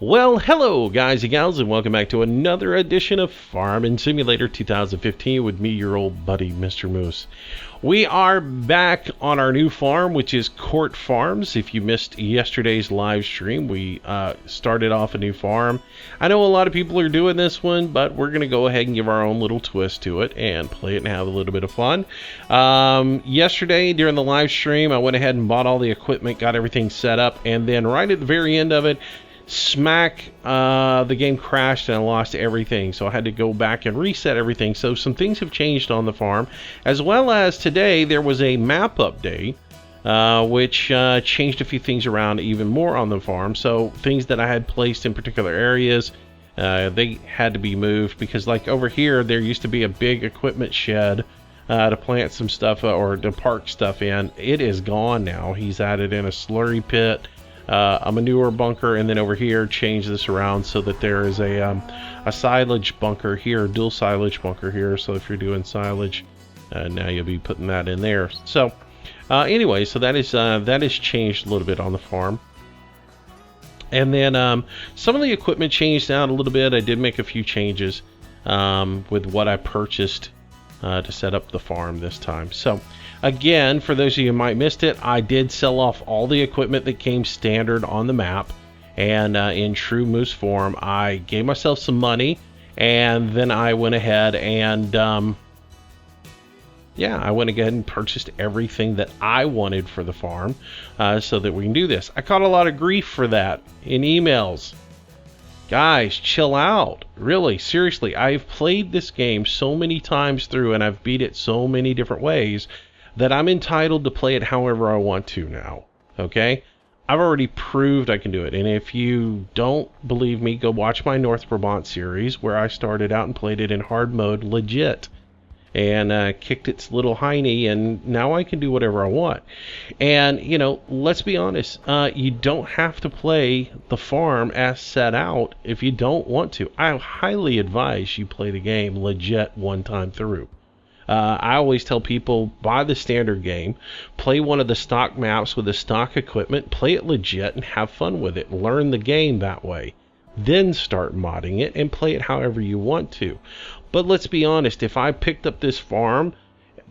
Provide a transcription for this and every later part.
Well, hello guys and gals, and welcome back to another edition of Farming Simulator 2015 with me, your old buddy, Mr. Moose. We are back on our new farm, which is Court Farms. If you missed yesterday's live stream, we started off a new farm. I know a lot of people are doing this one, but we're going to go ahead and give our own little twist to it and play it and have a little bit of fun. Yesterday, during the live stream, I went ahead and bought all the equipment, got everything set up, and then right at the very end of it, the game crashed and I lost everything, so I had to go back and reset everything. So some things have changed on the farm, as well as today there was a map update which changed a few things around even more on the farm. So things that I had placed in particular areas, they had to be moved, because like over here there used to be a big equipment shed to plant some stuff or to park stuff in. It is gone now. He's added in a slurry pit, a manure bunker, and then over here change this around so that there is a silage bunker here, dual silage bunker here. So if you're doing silage, now you'll be putting that in there. So anyway, so that is changed a little bit on the farm. And then some of the equipment changed out a little bit. I did make a few changes with what I purchased to set up the farm this time. So again, for those of you who might missed it, I did sell off all the equipment that came standard on the map, and in true Moose form, I gave myself some money, and then I went ahead and I went ahead and purchased everything that I wanted for the farm, so that we can do this. I caught a lot of grief for that in emails. Guys, chill out. Really, seriously, I've played this game so many times through, and I've beat it so many different ways that I'm entitled to play it however I want to now. Okay? I've already proved I can do it. And if you don't believe me, go watch my North Brabant series, where I started out and played it in hard mode legit, and kicked its little hiney, and now I can do whatever I want. And, you know, let's be honest, you don't have to play the farm as set out if you don't want to. I highly advise you play the game legit one time through. I always tell people, buy the standard game, play one of the stock maps with the stock equipment, play it legit, and have fun with it. Learn the game that way. Then start modding it and play it however you want to. But let's be honest, if I picked up this farm,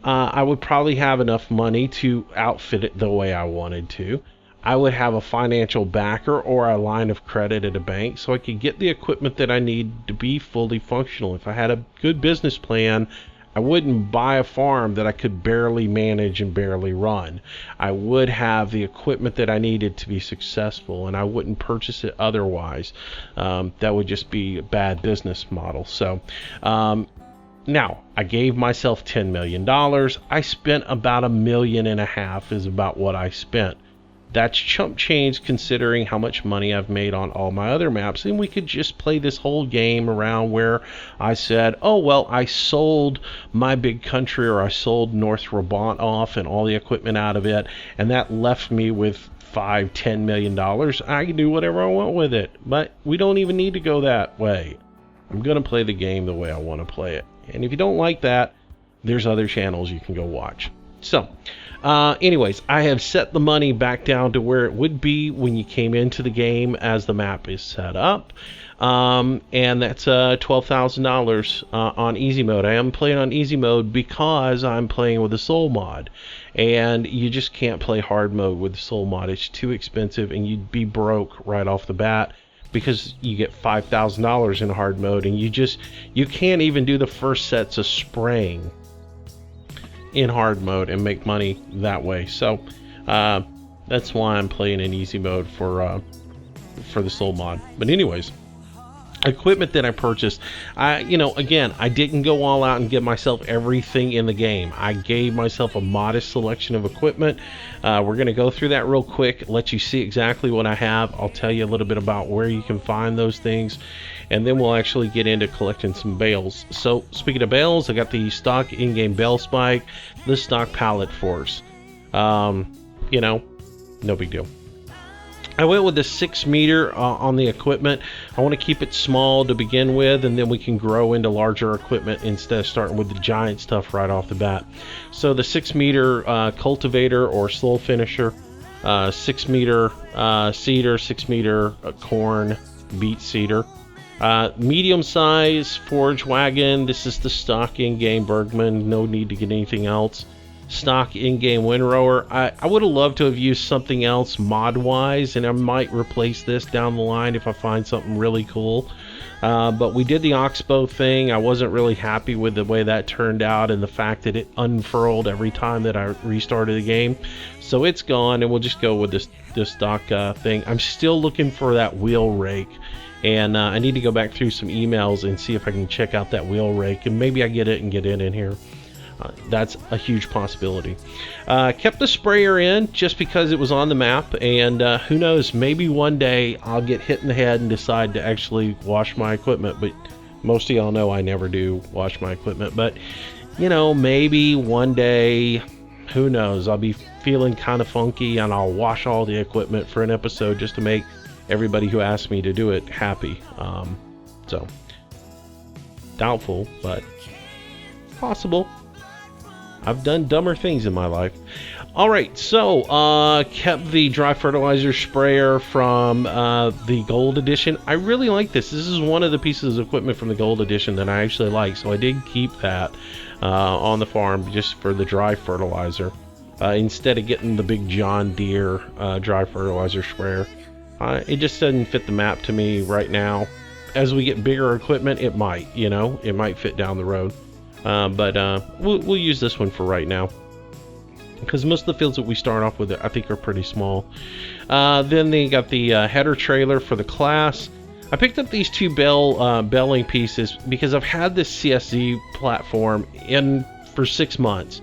I would probably have enough money to outfit it the way I wanted to. I would have a financial backer or a line of credit at a bank, so I could get the equipment that I need to be fully functional. If I had a good business plan, I wouldn't buy a farm that I could barely manage and barely run. I would have the equipment that I needed to be successful, and I wouldn't purchase it otherwise. That would just be a bad business model. So now, I gave myself $10 million. I spent about $1.5 million is about what I spent. That's chump change considering how much money I've made on all my other maps, and we could just play this whole game around where I said, oh well, I sold my big country, or I sold North Brabant off and all the equipment out of it, and that left me with $5-10 million. I can do whatever I want with it, but we don't even need to go that way. I'm gonna play the game the way I want to play it, and if you don't like that, there's other channels you can go watch. So anyways, I have set the money back down to where it would be when you came into the game as the map is set up, and that's $12,000 on easy mode. I am playing on easy mode because I'm playing with the soul mod, and you just can't play hard mode with the soul mod. It's too expensive, and you'd be broke right off the bat, because you get $5,000 in hard mode, and you can't even do the first sets of spraying in hard mode and make money that way. So that's why I'm playing in easy mode for the soul mod. But anyways, equipment that I purchased, again, I didn't go all out and give myself everything in the game. I gave myself a modest selection of equipment. We're going to go through that real quick, let you see exactly what I have. I'll tell you a little bit about where you can find those things, and then we'll actually get into collecting some bales. So speaking of bales, I got the stock in-game bale spike, the stock pallet force. No big deal. I went with the 6 meter on the equipment. I want to keep it small to begin with, and then we can grow into larger equipment instead of starting with the giant stuff right off the bat. So the 6 meter cultivator or soil finisher, 6 meter seeder, 6 meter corn, beet seeder. Medium size forage wagon. This is the stock in-game Bergman. No need to get anything else. Stock in-game windrower. I would have loved to have used something else mod-wise, and I might replace this down the line if I find something really cool. But we did the oxbow thing. I wasn't really happy with the way that turned out and the fact that it unfurled every time that I restarted the game. So it's gone, and we'll just go with this stock thing. I'm still looking for that wheel rake, and I need to go back through some emails and see if I can check out that wheel rake, and maybe I get it and get it in here. That's a huge possibility. Kept the sprayer in just because it was on the map, and who knows, maybe one day I'll get hit in the head and decide to actually wash my equipment. But most of y'all know I never do wash my equipment. But you know, maybe one day, who knows, I'll be feeling kind of funky and I'll wash all the equipment for an episode just to make everybody who asked me to do it happy. So doubtful, but possible. I've done dumber things in my life. Alright, so kept the dry fertilizer sprayer from the gold edition. I really like this. This is one of the pieces of equipment from the gold edition that I actually like, so I did keep that on the farm just for the dry fertilizer instead of getting the big John Deere dry fertilizer sprayer. It just doesn't fit the map to me right now. As we get bigger equipment, it might, you know, it might fit down the road. But we'll use this one for right now, because most of the fields that we start off with, I think, are pretty small. Then they got the header trailer for the class. I picked up these two Baling pieces because I've had this CSZ platform in for 6 months,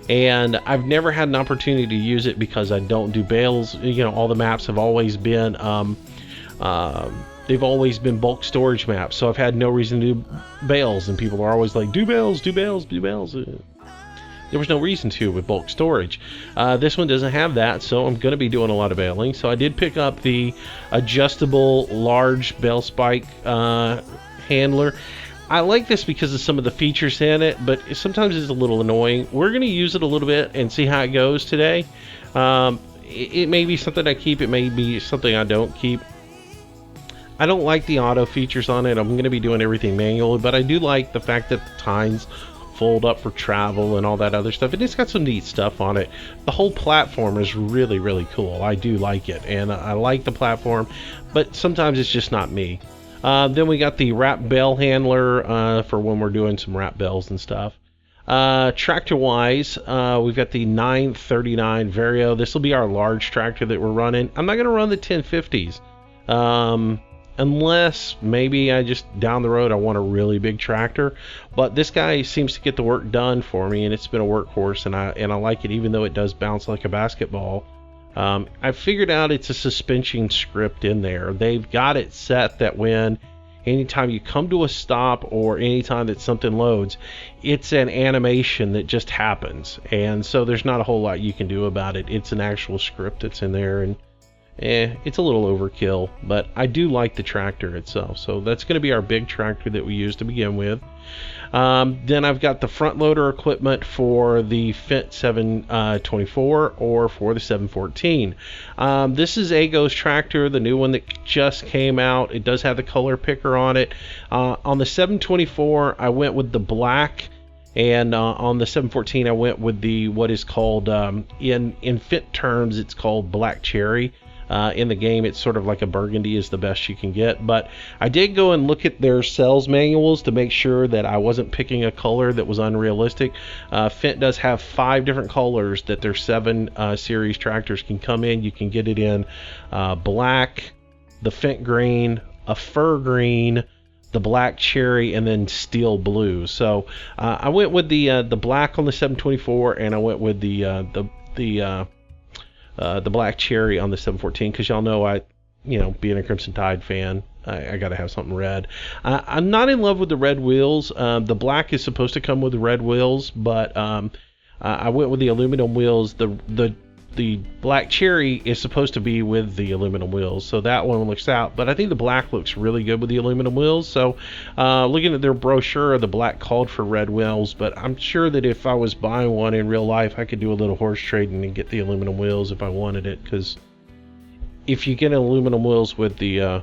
and I've never had an opportunity to use it because I don't do bales. You know, all the maps have always been they've always been bulk storage maps, so I've had no reason to do bales, and people are always like, do bales, do bales, do bales. There was no reason to with bulk storage. This one doesn't have that, so I'm going to be doing a lot of baling. So I did pick up the adjustable large bale spike handler. I like this because of some of the features in it, but sometimes it's a little annoying. We're going to use it a little bit and see how it goes today. It may be something I keep, it may be something I don't keep. I don't like the auto features on it. I'm going to be doing everything manually, but I do like the fact that the tines fold up for travel and all that other stuff. And it's got some neat stuff on it. The whole platform is really, really cool. I do like it, and I like the platform, but sometimes it's just not me. Then we got the wrap bale handler for when we're doing some wrap bales and stuff. Tractor-wise, we've got the 939 Vario. This will be our large tractor that we're running. I'm not going to run the 1050s. Unless maybe I just down the road I want a really big tractor, but this guy seems to get the work done for me, and it's been a workhorse, and I like it, even though it does bounce like a basketball. I figured out it's a suspension script in there. They've got it set that when anytime you come to a stop or anytime that something loads, it's an animation that just happens, and so there's not a whole lot you can do about it. It's an actual script that's in there, and it's a little overkill, but I do like the tractor itself. So that's going to be our big tractor that we use to begin with. Then I've got the front loader equipment for the Fendt 724 or for the 714. This is Ago's tractor, the new one that just came out. It does have the color picker on it. On the 724, I went with the black. And on the 714, I went with the what is called, in Fendt terms, it's called black cherry. In the game, it's sort of like a burgundy is the best you can get. But I did go and look at their sales manuals to make sure that I wasn't picking a color that was unrealistic. Fendt does have 5 different colors that their 7 series tractors can come in. You can get it in black, the Fendt green, a fir green, the black cherry, and then steel blue. So I went with the black on the 724, and I went with the black cherry on the 714, because y'all know being a Crimson Tide fan, I gotta have something red. I'm not in love with the red wheels. The black is supposed to come with the red wheels, but I went with the aluminum wheels. The black cherry is supposed to be with the aluminum wheels, so that one looks out. But I think the black looks really good with the aluminum wheels. So looking at their brochure, the black called for red wheels, but I'm sure that if I was buying one in real life, I could do a little horse trading and get the aluminum wheels if I wanted it. Because if you get aluminum wheels with the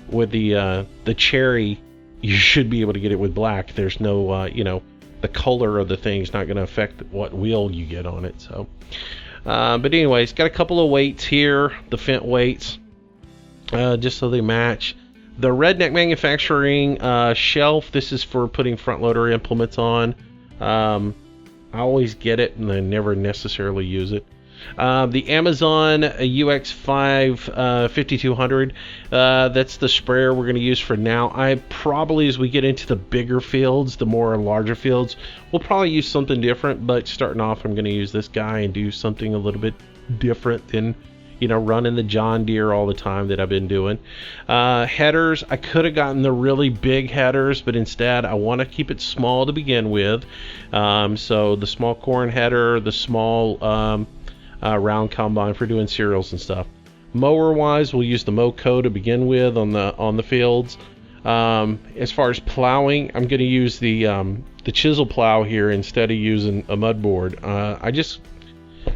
with the cherry, you should be able to get it with black. There's no, you know, the color of the thing's not going to affect what wheel you get on it. So, but anyways, got a couple of weights here, the Fent weights, just so they match. The Redneck Manufacturing shelf, this is for putting front loader implements on. I always get it and I never necessarily use it. The Amazon UX5 5200, that's the sprayer we're going to use for now. I probably, as we get into the bigger fields, the more larger fields, we'll probably use something different, but starting off I'm going to use this guy and do something a little bit different than, you know, running the John Deere all the time that I've been doing. Headers, I could have gotten the really big headers, but instead I want to keep it small to begin with. So the small corn header, the small round combine for doing cereals and stuff. Mower wise, we'll use the Moco to begin with on the fields. As far as plowing, I'm going to use the chisel plow here instead of using a mud board. I just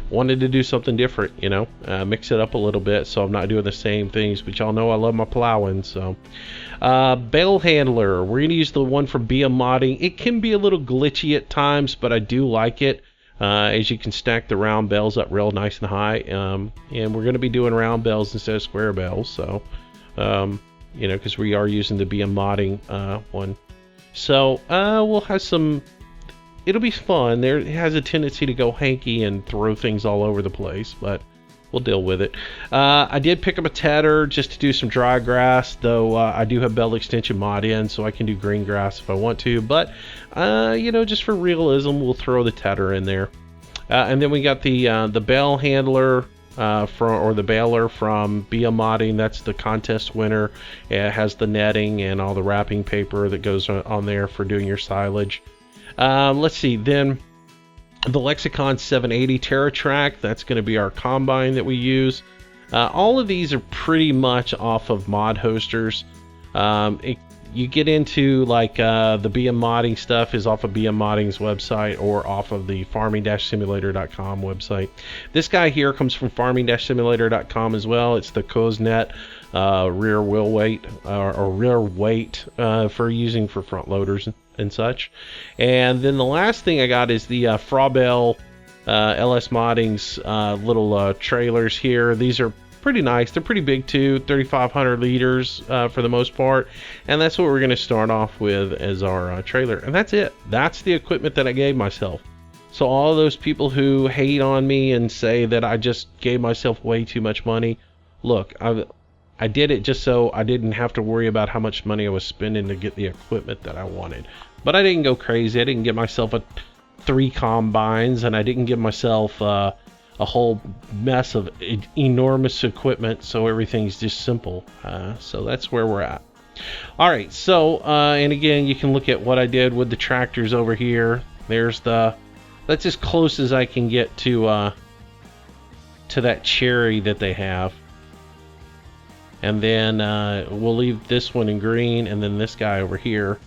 wanted to do something different, you know, mix it up a little bit so I'm not doing the same things, but y'all know I love my plowing. So bale handler, we're going to use the one from Bale modding. It can be a little glitchy at times, but I do like it. As you can stack the round bales up real nice and high, and we're going to be doing round bales instead of square bales, so you know, because we are using the BM modding one. So we'll have some, it'll be fun. It has a tendency to go hanky and throw things all over the place, but we'll deal with it. I did pick up a tedder just to do some dry grass, though I do have belt extension mod in, so I can do green grass if I want to, but you know, just for realism, we'll throw the tedder in there. And then we got the bale handler or the baler from BM modding. That's the contest winner. It has the netting and all the wrapping paper that goes on there for doing your silage. Let's see, then the Lexicon 780 TerraTrack, that's going to be our combine that we use. All of these are pretty much off of mod hosters. You get into like the BM modding stuff is off of BM modding's website or off of the farming-simulator.com website. This guy here comes from farming-simulator.com as well. It's the Coznet rear wheel weight or rear weight for using for front loaders and such. And then the last thing I got is the Bale LS Modding's little trailers here. These are pretty nice. They're pretty big too, 3,500 liters for the most part, and that's what we're going to start off with as our trailer. And that's it. That's the equipment that I gave myself. So all those people who hate on me and say that I just gave myself way too much money, look, I did it just so I didn't have to worry about how much money I was spending to get the equipment that I wanted. But I didn't go crazy. I didn't get myself 3 combines, and I didn't give myself a whole mess of enormous equipment, so everything's just simple. So that's where we're at. All right, so and again, you can look at what I did with the tractors over here. There's that's as close as I can get to that cherry that they have. And then we'll leave this one in green, and then this guy over here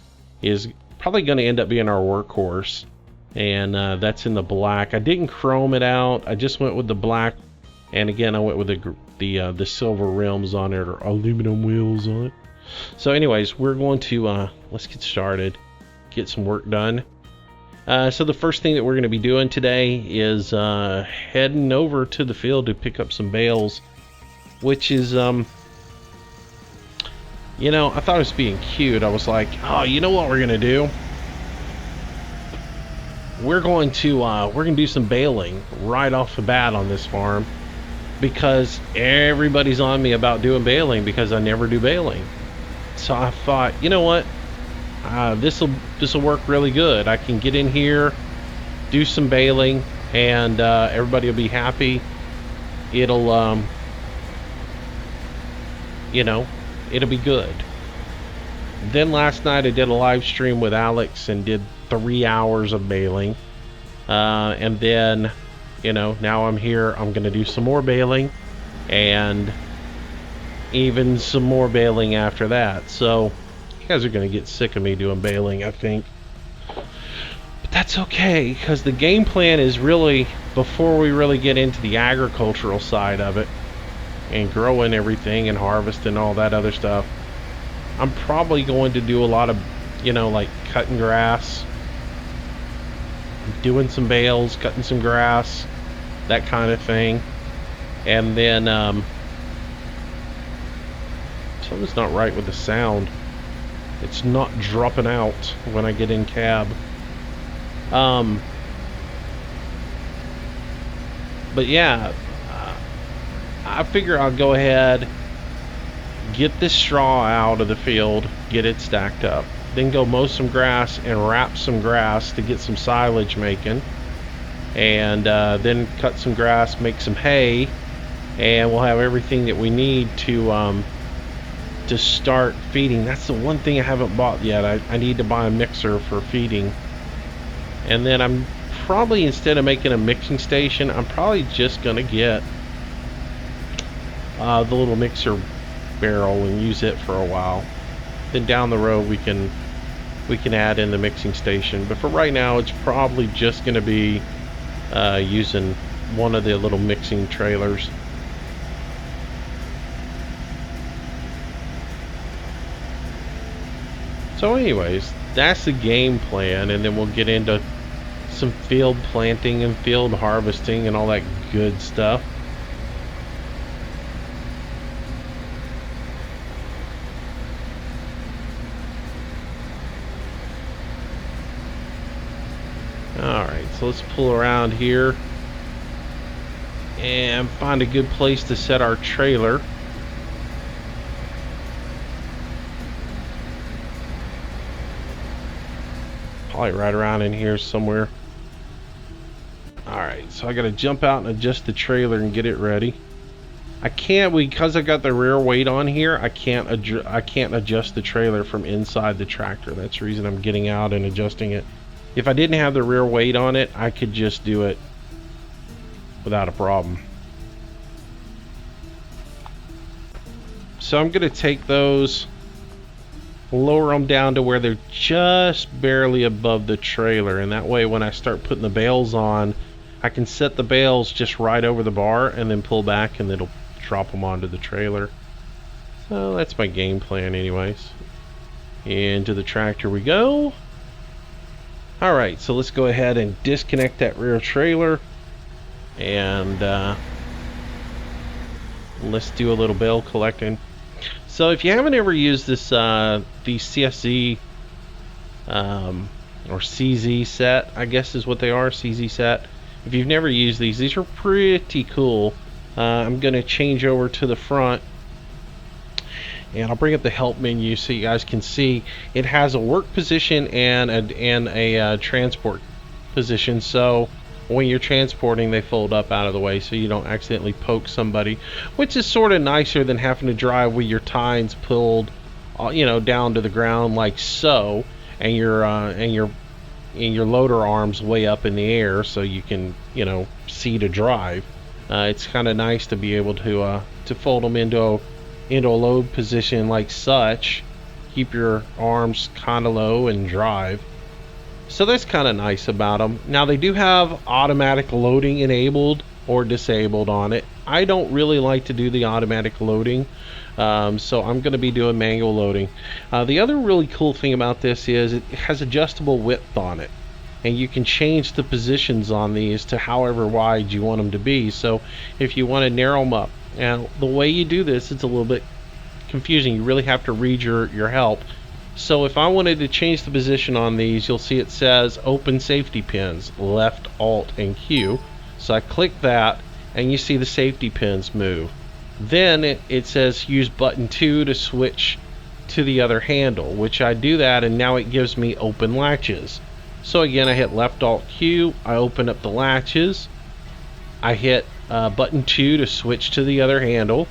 is probably going to end up being our workhorse. And that's in the black. I didn't chrome it out. I just went with the black, and again I went with the silver rims on it, or aluminum wheels on it. So anyways, we're going to let's get started, get some work done. So the first thing that we're going to be doing today is heading over to the field to pick up some bales, which is you know, I thought it was being cute. I was like, oh, you know what we're going to do? We're going to do some baling right off the bat on this farm, because everybody's on me about doing baling because I never do baling. So I thought, you know what, this will work really good. I can get in here, do some baling, and everybody will be happy. It'll you know, it'll be good. Then last night I did a live stream with Alex and did 3 hours of baling, and then, you know, now I'm here. I'm gonna do some more baling, and even some more baling after that. So you guys are gonna get sick of me doing baling, I think, but that's okay, because the game plan is really, before we really get into the agricultural side of it and growing everything and harvesting all that other stuff, I'm probably going to do a lot of, like cutting grass, doing some bales, cutting some grass, that kind of thing. And then something's not right with the sound. It's not dropping out when I get in cab. But yeah, I figure I'll go ahead, get this straw out of the field, get it stacked up, then go mow some grass and wrap some grass to get some silage making, and then cut some grass, make some hay, and we'll have everything that we need to start feeding. That's the one thing I haven't bought yet. I need to buy a mixer for feeding. And then I'm probably, instead of making a mixing station, I'm probably just gonna get the little mixer barrel and use it for a while. Then down the road we can add in the mixing station. But for right now, it's probably just gonna be using one of the little mixing trailers. So anyways, that's the game plan, and then we'll get into some field planting and field harvesting and all that good stuff. Alright, so let's pull around here and find a good place to set our trailer. Probably right around in here somewhere. Alright, so I gotta jump out and adjust the trailer and get it ready. I can't, because I got the rear weight on here, I can't adjust the trailer from inside the tractor. That's the reason I'm getting out and adjusting it. If I didn't have the rear weight on it, I could just do it without a problem. So I'm gonna take those, lower them down to where they're just barely above the trailer, and that way when I start putting the bales on, I can set the bales just right over the bar and then pull back and it'll drop them onto the trailer. So that's my game plan anyways. Into the tractor we go. Alright, so let's go ahead and disconnect that rear trailer, and let's do a little bale collecting. So if you haven't ever used this these CSZ or CZ set, I guess is what they are, CZ set. If you've never used these are pretty cool. I'm gonna change over to the front, and I'll bring up the help menu so you guys can see. It has a work position and a transport position. So when you're transporting, they fold up out of the way so you don't accidentally poke somebody, which is sort of nicer than having to drive with your tines pulled, down to the ground like so, and your loader arms way up in the air so you can, see to drive. It's kind of nice to be able to fold them into a load position like such, keep your arms kind of low and drive. So that's kind of nice about them. Now they do have automatic loading enabled or disabled on it. I don't really like to do the automatic loading, so I'm going to be doing manual loading. The other really cool thing about this is it has adjustable width on it, and you can change the positions on these to however wide you want them to be. So if you want to narrow them up, and the way you do this, it's a little bit confusing. You really have to read your help. So if I wanted to change the position on these, you'll see it says open safety pins, left, alt, and Q. So I click that, and you see the safety pins move. Then it says use button 2 to switch to the other handle, which I do that, and now it gives me open latches. So again, I hit left, alt, Q, I open up the latches. I hit button 2 to switch to the other handle,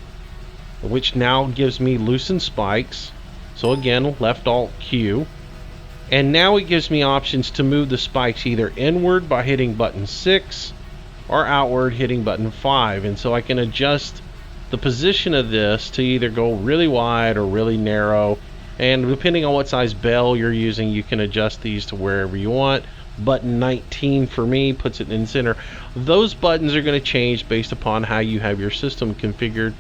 which now gives me loosen spikes. So again, left, alt, Q, and now it gives me options to move the spikes either inward by hitting button 6 or outward hitting button 5. And so I can adjust the position of this to either go really wide or really narrow, and depending on what size bale you're using, you can adjust these to wherever you want. Button 19 for me puts it in center. Those buttons are going to change based upon how you have your system configured.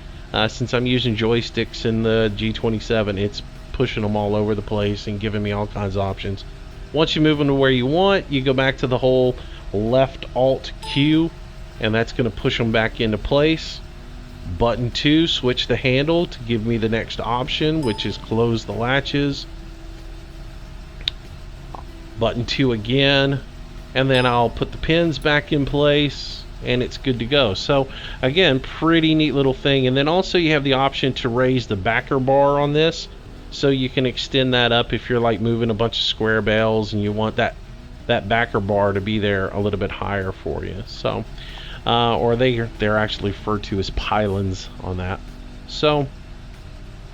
Since I'm using joysticks in the G27, it's pushing them all over the place and giving me all kinds of options. Once you move them to where you want, you go back to the whole left Alt Q, and that's going to push them back into place. Button 2, switch the handle to give me the next option, which is close the latches. Button 2 again, and then I'll put the pins back in place, and it's good to go. So again, pretty neat little thing. And then also you have the option to raise the backer bar on this, so you can extend that up if you're like moving a bunch of square bales and you want that backer bar to be there a little bit higher for you. So or they're actually referred to as pylons on that. So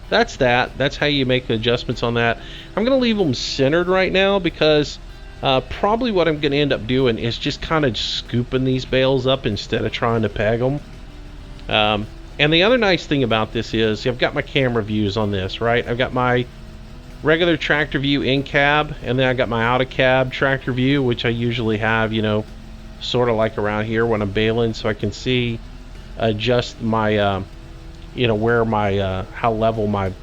that's how you make the adjustments on that. I'm gonna leave them centered right now because probably what I'm gonna end up doing is just kind of scooping these bales up instead of trying to peg them. And the other nice thing about this is I've got my camera views on this, right? I've got my regular tractor view in cab, and then I got my out of cab tractor view, which I usually have, you know, sort of like around here when I'm baling, so I can see, adjust my, you know, where my, how level my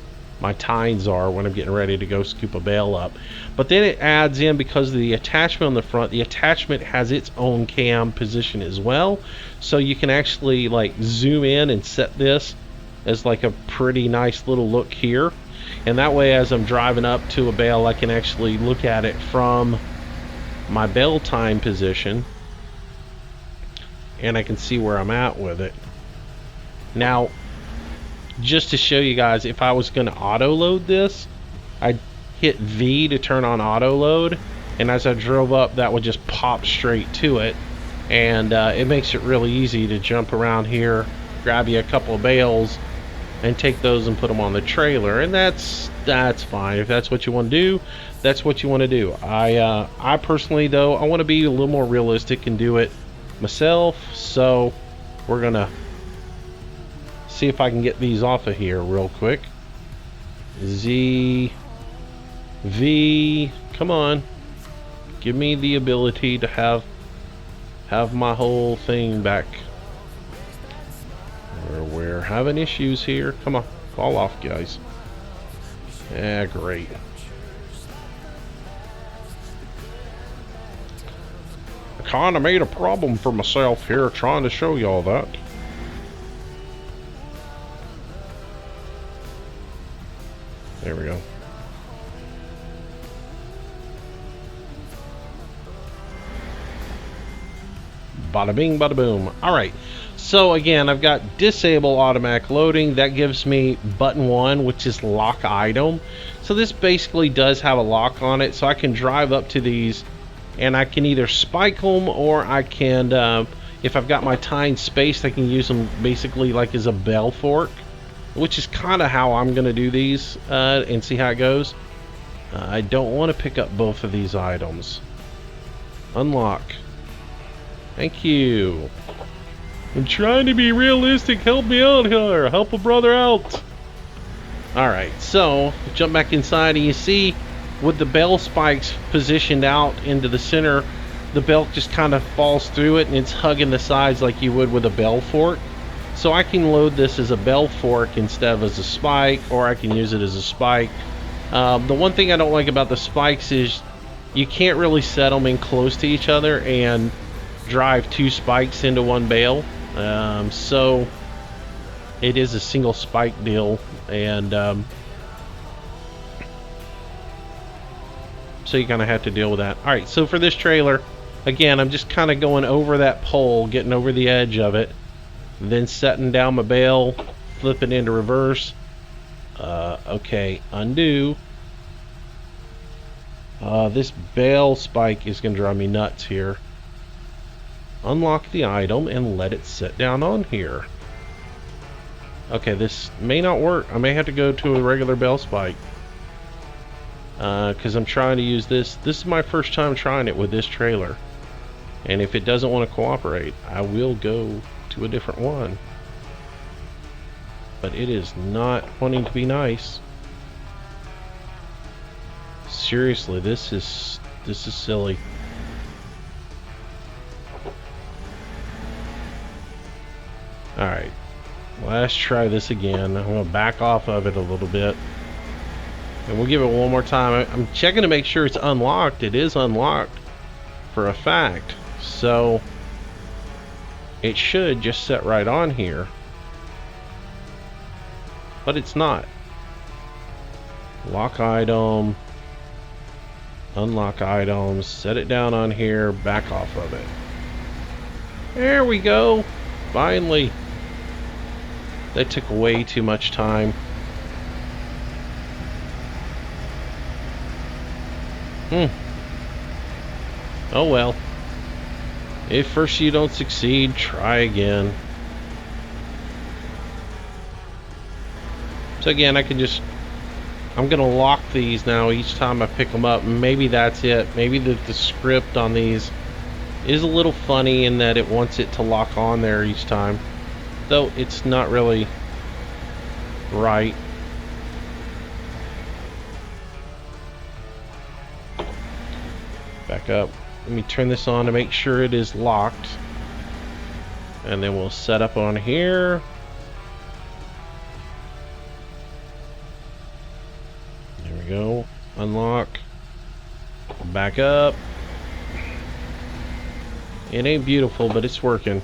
tines are when I'm getting ready to go scoop a bale up. But then it adds in, because of the attachment on the front, the attachment has its own cam position as well, so you can actually like zoom in and set this as like a pretty nice little look here, and that way as I'm driving up to a bale I can actually look at it from my bale time position and I can see where I'm at with it. Now, just to show you guys, if I was going to auto load this, I'd hit V to turn on auto load, and as I drove up that would just pop straight to it, and it makes it really easy to jump around here, grab you a couple of bales and take those and put them on the trailer. And that's fine. If that's what you want to do, that's what you want to do. I personally though, I want to be a little more realistic and do it myself, so we're gonna see if I can get these off of here real quick. Z, V, come on, give me the ability to have my whole thing back. We're having issues here. Come on, fall off, guys. Yeah, great. I kinda made a problem for myself here trying to show y'all that. There we go. Bada bing, bada boom. Alright, so again, I've got disable automatic loading. That gives me button 1, which is lock item. So this basically does have a lock on it, so I can drive up to these and I can either spike them, or I can, if I've got my tine spaced, I can use them basically like as a bell fork, which is kind of how I'm going to do these and see how it goes. I don't want to pick up both of these items. Unlock. Thank you. I'm trying to be realistic. Help me out here. Help a brother out. Alright, so jump back inside, and you see with the bell spikes positioned out into the center, the belt just kind of falls through it and it's hugging the sides like you would with a bell fork. So I can load this as a bell fork instead of as a spike, or I can use it as a spike. The one thing I don't like about the spikes is you can't really set them in close to each other and drive 2 spikes into one bale. So it is a single spike deal, and so you kind of have to deal with that. Alright, so for this trailer, again, I'm just kind of going over that pole, getting over the edge of it, then setting down my bale, flipping into reverse. Okay, undo. This bale spike is going to drive me nuts here. Unlock the item and let it sit down on here. Okay, this may not work. I may have to go to a regular bale spike, because I'm trying to use this. This is my first time trying it with this trailer, and if it doesn't want to cooperate, I will go to a different one. But it is not wanting to be nice. Seriously, this is silly. Alright, let's try this again. I'm going to back off of it a little bit. And we'll give it one more time. I'm checking to make sure it's unlocked. It is unlocked for a fact. So it should just set right on here. But it's not. Lock item. Unlock items. Set it down on here. Back off of it. There we go. Finally. That took way too much time. Oh well. If first you don't succeed, try again. So again, I'm gonna lock these now each time I pick them up. Maybe that's it. Maybe the script on these is a little funny in that it wants it to lock on there each time. Though it's not really right. Back up. Let me turn this on to make sure it is locked. And then we'll set up on here. There we go. Unlock. Back up. It ain't beautiful, but it's working.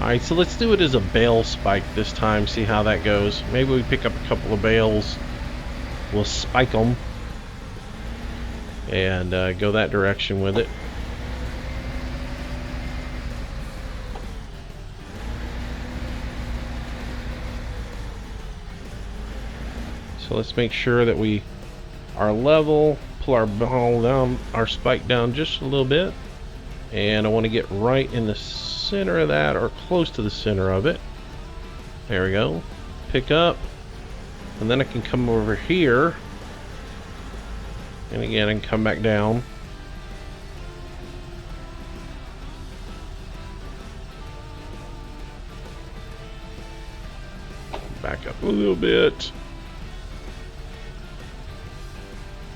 Alright, so let's do it as a bale spike this time, see how that goes. Maybe we pick up a couple of bales. We'll spike them. And go that direction with it. So let's make sure that we are level. Pull our ball down, our spike down just a little bit. And I want to get right in the center of that, or close to the center of it. There we go. Pick up. And then I can come over here. And again, I can come back down. Back up a little bit.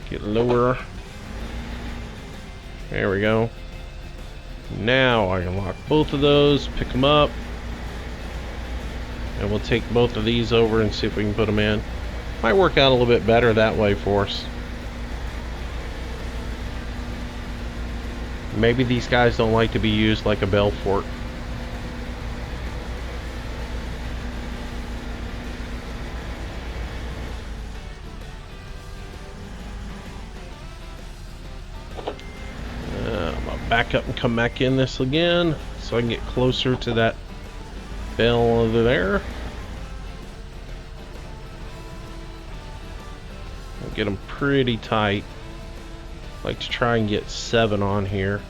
Get lower. There we go. Now I can lock both of those, pick them up. And we'll take both of these over and see if we can put them in. Might work out a little bit better that way for us. Maybe these guys don't like to be used like a bell fork. I'm gonna back up and come back in this again so I can get closer to that bell over there. I'll get them pretty tight. I like to try and get 7 on here.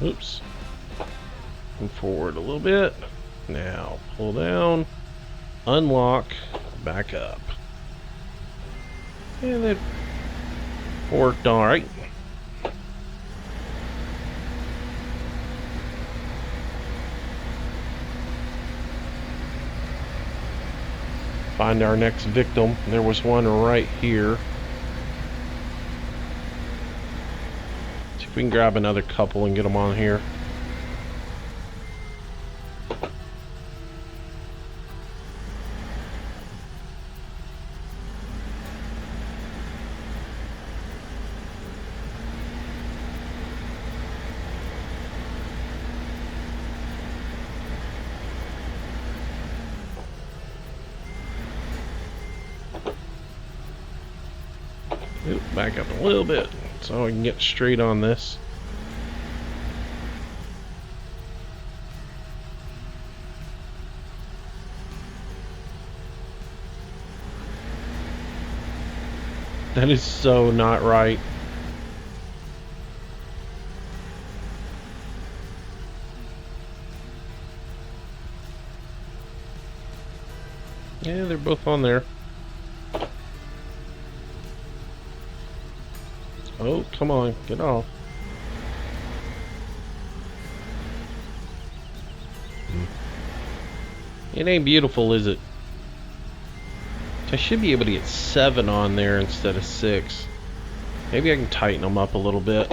Oops. Move forward a little bit. Now pull down, unlock, back up. And it worked all right. Find our next victim. There was one right here. See if we can grab another couple and get them on here. Oop, back up a little bit so I can get straight on this. That is so not right. Yeah, they're both on there. Oh, come on, get off. It ain't beautiful, is it? I should be able to get 7 on there instead of 6. Maybe I can tighten them up a little bit.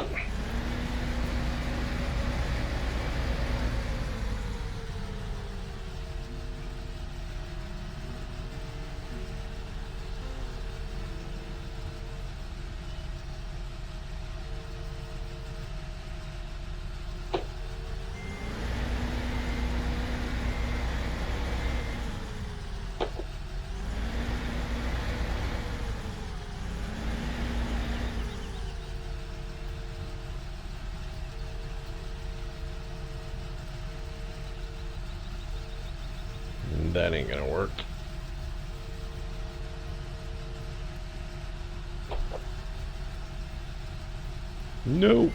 That ain't gonna work. Nope.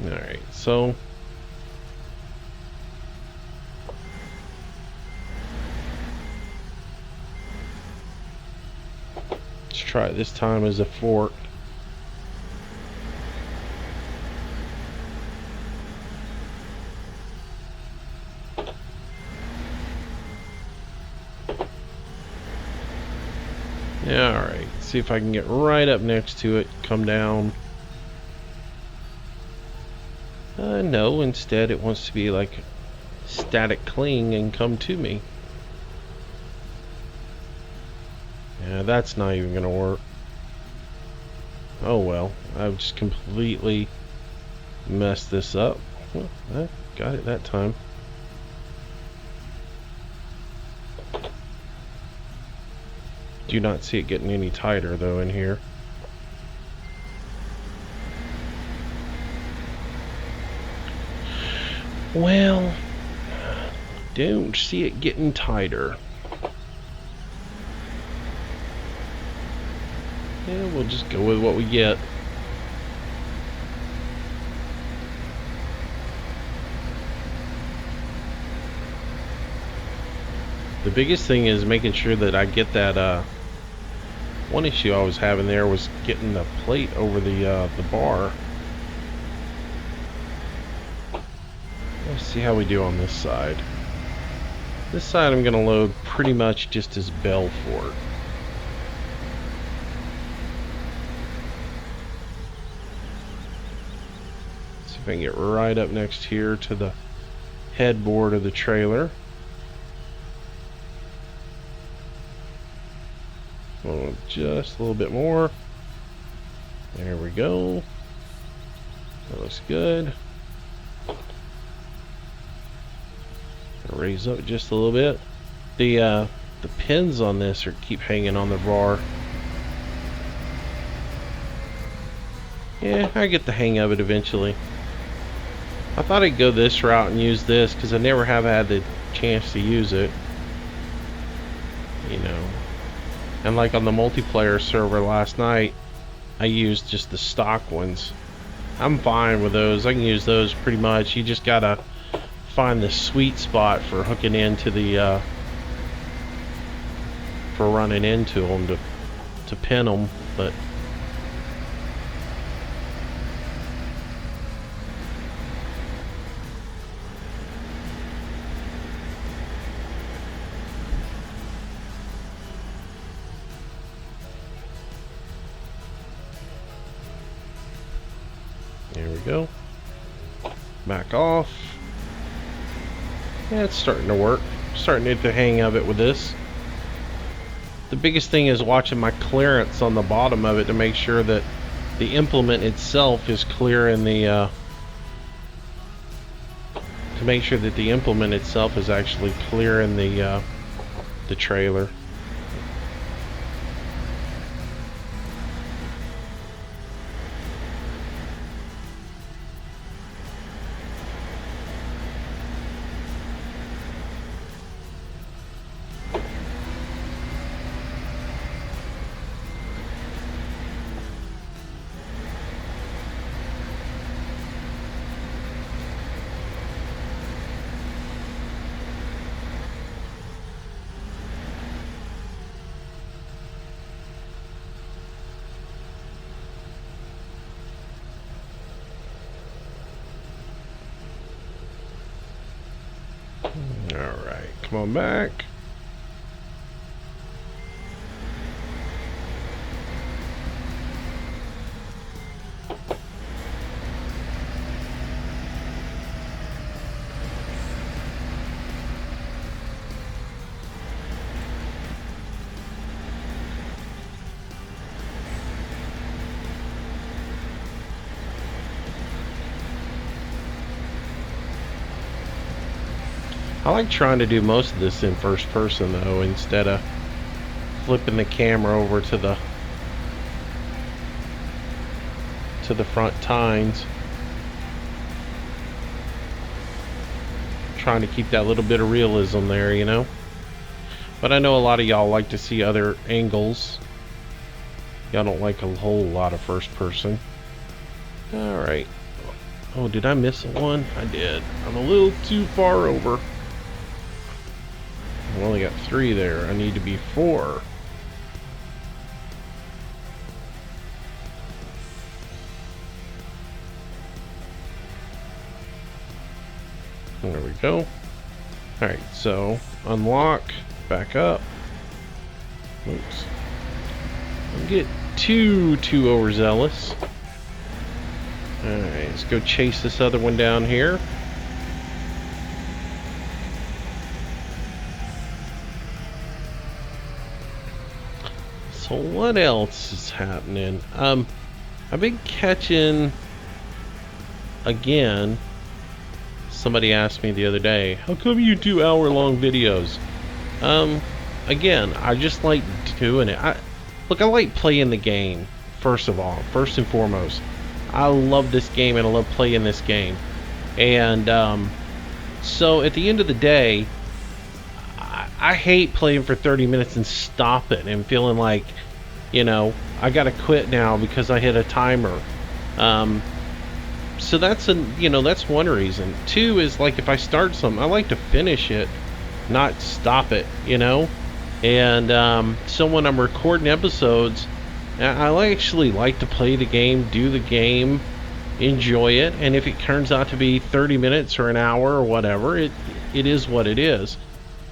Alright, so let's try it this time as a fork. Alright, see if I can get right up next to it, come down. No, instead it wants to be like static cling and come to me. Yeah, that's not even gonna work. Oh well, I've just completely messed this up. Well, I got it that time. Do not see it getting any tighter though in here. Well, don't see it getting tighter. Yeah, we'll just go with what we get. The biggest thing is making sure that I get that, one issue I was having there was getting the plate over the bar. Let's see how we do on this side. This side I'm gonna load pretty much just as Bale for it. See if I can get right up next here to the headboard of the trailer. Oh, just a little bit more. There we go. That looks good. Raise up just a little bit. The pins on this keep hanging on the bar. Yeah, I get the hang of it eventually. I thought I'd go this route and use this because I never have had the chance to use it. You know. And like on the multiplayer server last night, I used just the stock ones. I'm fine with those. I can use those pretty much. You just gotta find the sweet spot for hooking into the for running into them to pin them. But there we go. Back off. Yeah, it's starting to work. Starting to get the hang of it with this. The biggest thing is watching my clearance on the bottom of it to make sure that the implement itself is clear in the to make sure that the implement itself is actually clear in the trailer. Alright, come on back. I like trying to do most of this in first person though, instead of flipping the camera over to the front tines. trying to keep that little bit of realism there, you know. But I know a lot of y'all like to see other angles. Y'all don't like a whole lot of first person. Alright. Oh, did I miss one? I did. I'm a little too far over. I only got 3 there. I need to be 4. There we go. Alright, so unlock, back up. Oops. Don't get too overzealous. Alright, let's go chase this other one down here. So what else is happening? I've been catching, again, somebody asked me the other day, how come you do hour-long videos? Again, I just like doing it. Look, I like playing the game, first of all, first and foremost. I love this game and I love playing this game. And so at the end of the day, I hate playing for 30 minutes and stopping and feeling like, you know, I gotta quit now because I hit a timer. So that's that's one reason. 2 is, like, if I start something, I like to finish it, not stop it, you know. And so when I'm recording episodes, I actually like to play the game, do the game, enjoy it, and if it turns out to be 30 minutes or an hour or whatever, it is what it is.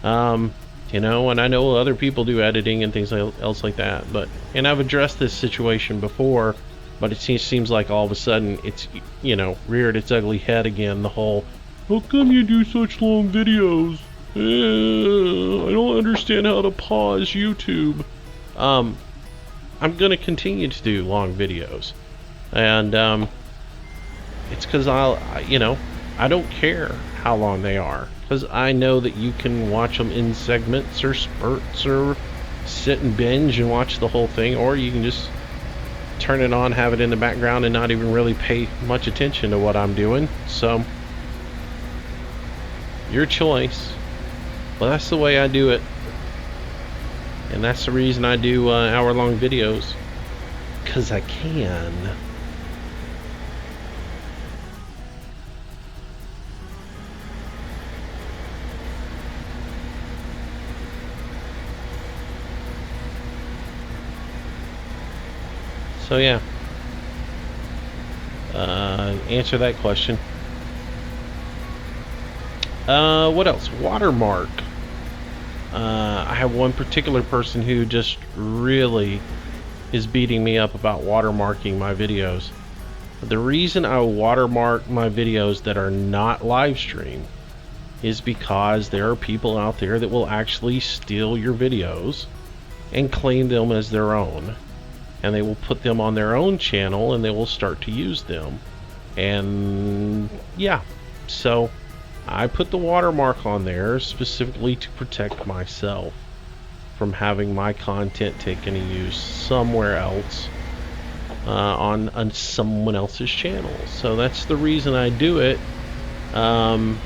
You know, and I know other people do editing and things else like that, and I've addressed this situation before, but it seems like all of a sudden it's, you know, reared its ugly head again. The whole, how come you do such long videos? I don't understand how to pause YouTube. I'm gonna continue to do long videos, and it's because I don't care how long they are, because I know that you can watch them in segments or spurts, or sit and binge and watch the whole thing, or you can just turn it on, have it in the background, and not even really pay much attention to what I'm doing. So, your choice. Well, that's the way I do it, and that's the reason I do hour-long videos, because I can. So yeah, answer that question. What else? Watermark. I have one particular person who just really is beating me up about watermarking my videos. The reason I watermark my videos that are not live stream is because there are people out there that will actually steal your videos and claim them as their own. And they will put them on their own channel and they will start to use them. And yeah, so I put the watermark on there specifically to protect myself from having my content taken and used somewhere else on someone else's channel. So that's the reason I do it. I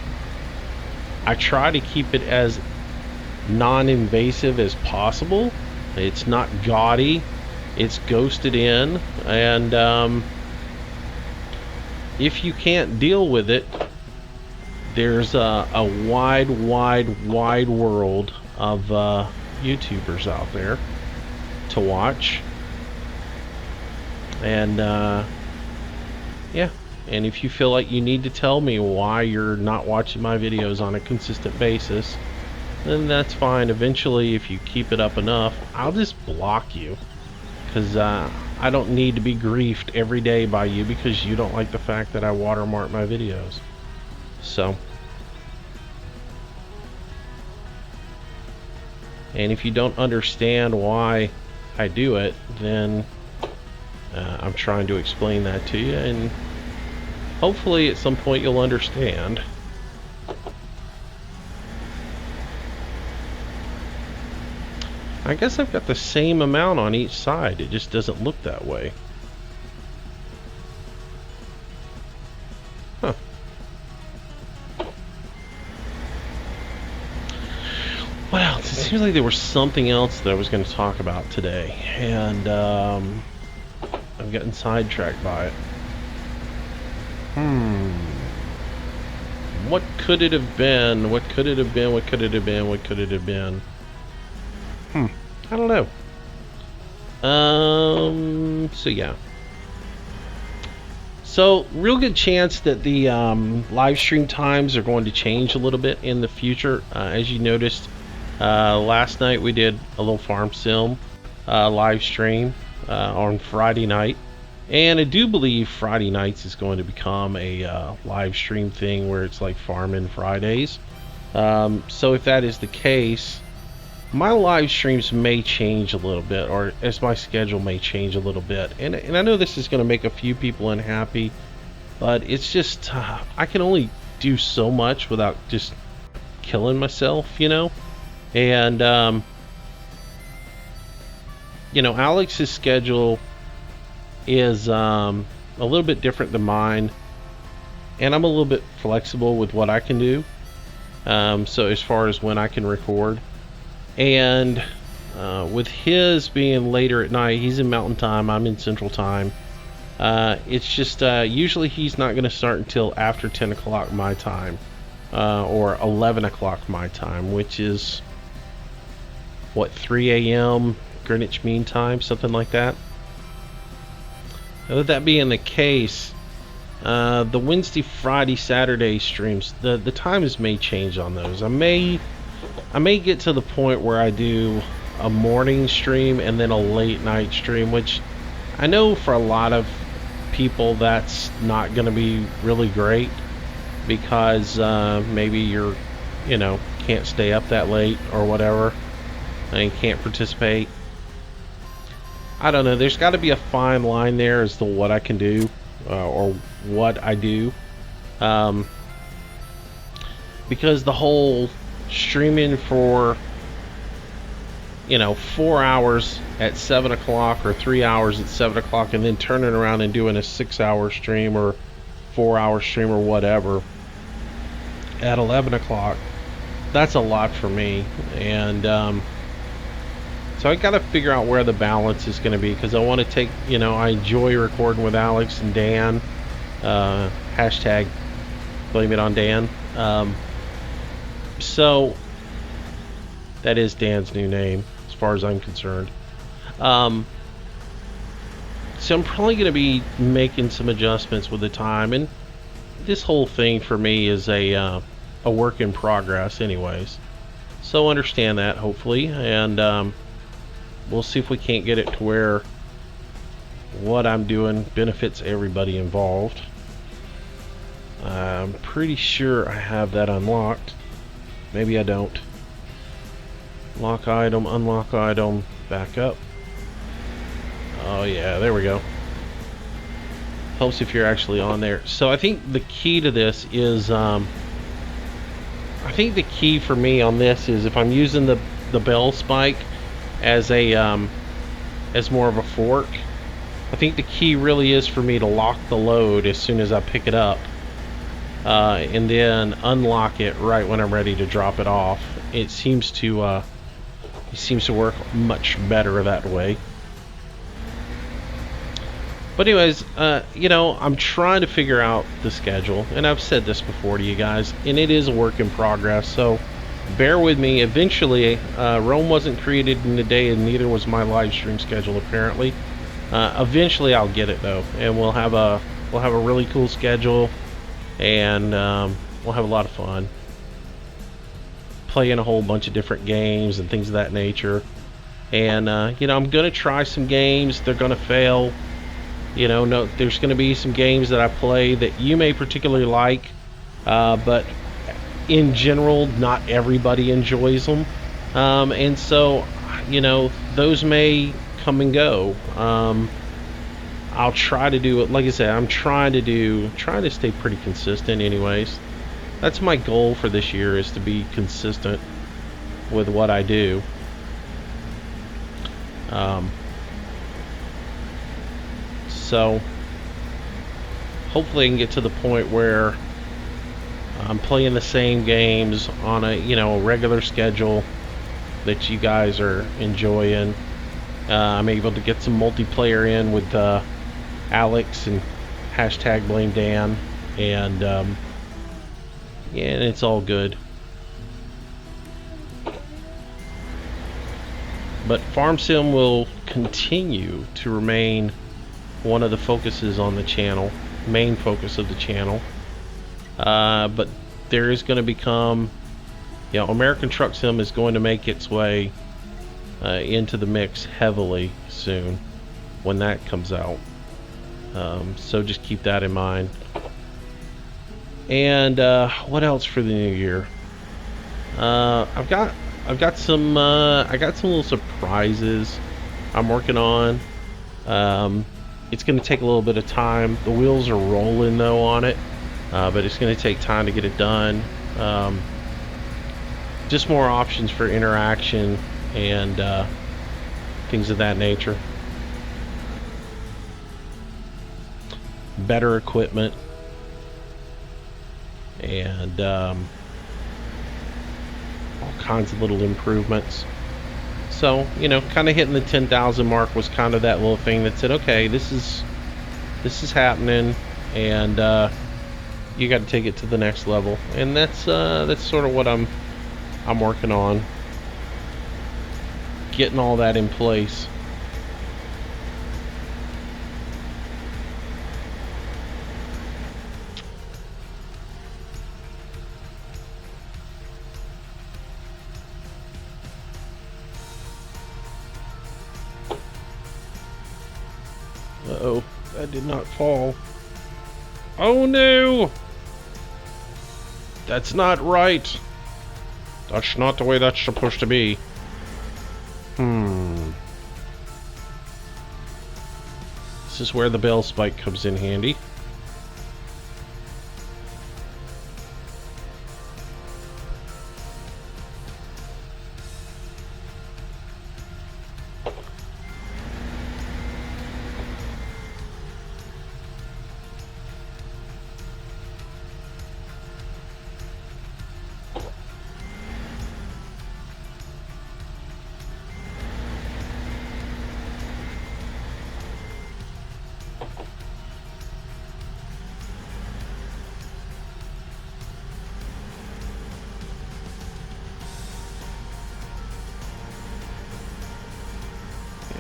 try to keep it as non-invasive as possible. It's not gaudy. It's ghosted in, and if you can't deal with it, there's a wide world of YouTubers out there to watch, and yeah, and if you feel like you need to tell me why you're not watching my videos on a consistent basis, then that's fine. Eventually, if you keep it up enough, I'll just block you. Because I don't need to be griefed every day by you because you don't like the fact that I watermark my videos. So, and if you don't understand why I do it, then I'm trying to explain that to you, and hopefully at some point you'll understand. I guess I've got the same amount on each side, it just doesn't look that way. Huh. seems like there was something else that I was going to talk about today, and I'm getting sidetracked by it. What could it have been? What could it have been? What could it have been? What could it have been? I don't know. So yeah. So real good chance that the live stream times are going to change a little bit in the future. As you noticed, last night we did a little farm sim live stream on Friday night. And I do believe Friday nights is going to become a live stream thing where it's like Farming Fridays. So if that is the case, my live streams may change a little bit, or as my schedule may change a little bit. And I know this is going to make a few people unhappy, but it's just, I can only do so much without just killing myself, you know? And, you know, Alex's schedule is a little bit different than mine, and I'm a little bit flexible with what I can do, so as far as when I can record. And with his being later at night, he's in Mountain Time, I'm in Central Time. It's just usually he's not going to start until after 10 o'clock my time, or 11 o'clock my time, which is what, 3 a.m. Greenwich Mean Time, something like that. With that being the case, the Wednesday, Friday, Saturday streams, the times may change on those. I may get to the point where I do a morning stream and then a late night stream, which I know for a lot of people that's not going to be really great, because maybe you're, you know, can't stay up that late or whatever and can't participate. I don't know, there's got to be a fine line there as to what I can do, or what I do, because the whole streaming for, you know, 4 hours at 7 o'clock or 3 hours at 7 o'clock and then turning around and doing a 6-hour stream or 4-hour stream or whatever at 11 o'clock, that's a lot for me. And so I got to figure out where the balance is going to be, because I want to take, you know, I enjoy recording with Alex and Dan. Hashtag blame it on Dan. So that is Dan's new name as far as I'm concerned. So I'm probably going to be making some adjustments with the time, and this whole thing for me is a work in progress anyways. So understand that, hopefully, and we'll see if we can't get it to where what I'm doing benefits everybody involved. I'm pretty sure I have that unlocked. Maybe I don't. Lock item, unlock item, back up. Oh yeah, there we go. Helps if you're actually on there. So I think the key to this is, I think the key for me on this is if I'm using the bell spike as a as more of a fork, I think the key really is for me to lock the load as soon as I pick it up, and then unlock it right when I'm ready to drop it off. It seems to work much better that way. But anyways, you know, I'm trying to figure out the schedule, and I've said this before to you guys, and it is a work in progress, so bear with me. Eventually, Rome wasn't created in a day, and neither was my live stream schedule apparently. Eventually I'll get it though, and we'll have a really cool schedule, and we'll have a lot of fun playing a whole bunch of different games and things of that nature. And you know, I'm gonna try some games. They're gonna fail. You know, no, there's gonna be some games that I play that you may particularly like, but in general, not everybody enjoys them, and so, you know, those may come and go. I'll try to do it. Like I said, I'm trying to stay pretty consistent anyways. That's my goal for this year, is to be consistent with what I do. So hopefully I can get to the point where I'm playing the same games on a, you know, regular schedule, that you guys are enjoying. I'm able to get some multiplayer in with Alex and hashtag blame Dan, and yeah, and it's all good. But Farm Sim will continue to remain one of the focuses on the channel, main focus of the channel. But there is going to become, you know, American Truck Sim is going to make its way into the mix heavily soon when that comes out. So just keep that in mind. And what else for the new year? I've got some little surprises I'm working on. It's going to take a little bit of time. The wheels are rolling though on it, but it's going to take time to get it done. Just more options for interaction and things of that nature. Better equipment and all kinds of little improvements. So, you know, kind of hitting the 10,000 mark was kind of that little thing that said, okay, this is happening, and you got to take it to the next level, and that's sort of what I'm working on, getting all that in place. Uh-oh, that did not fall. Oh no! That's not right. That's not the way that's supposed to be. This is where the bale spike comes in handy.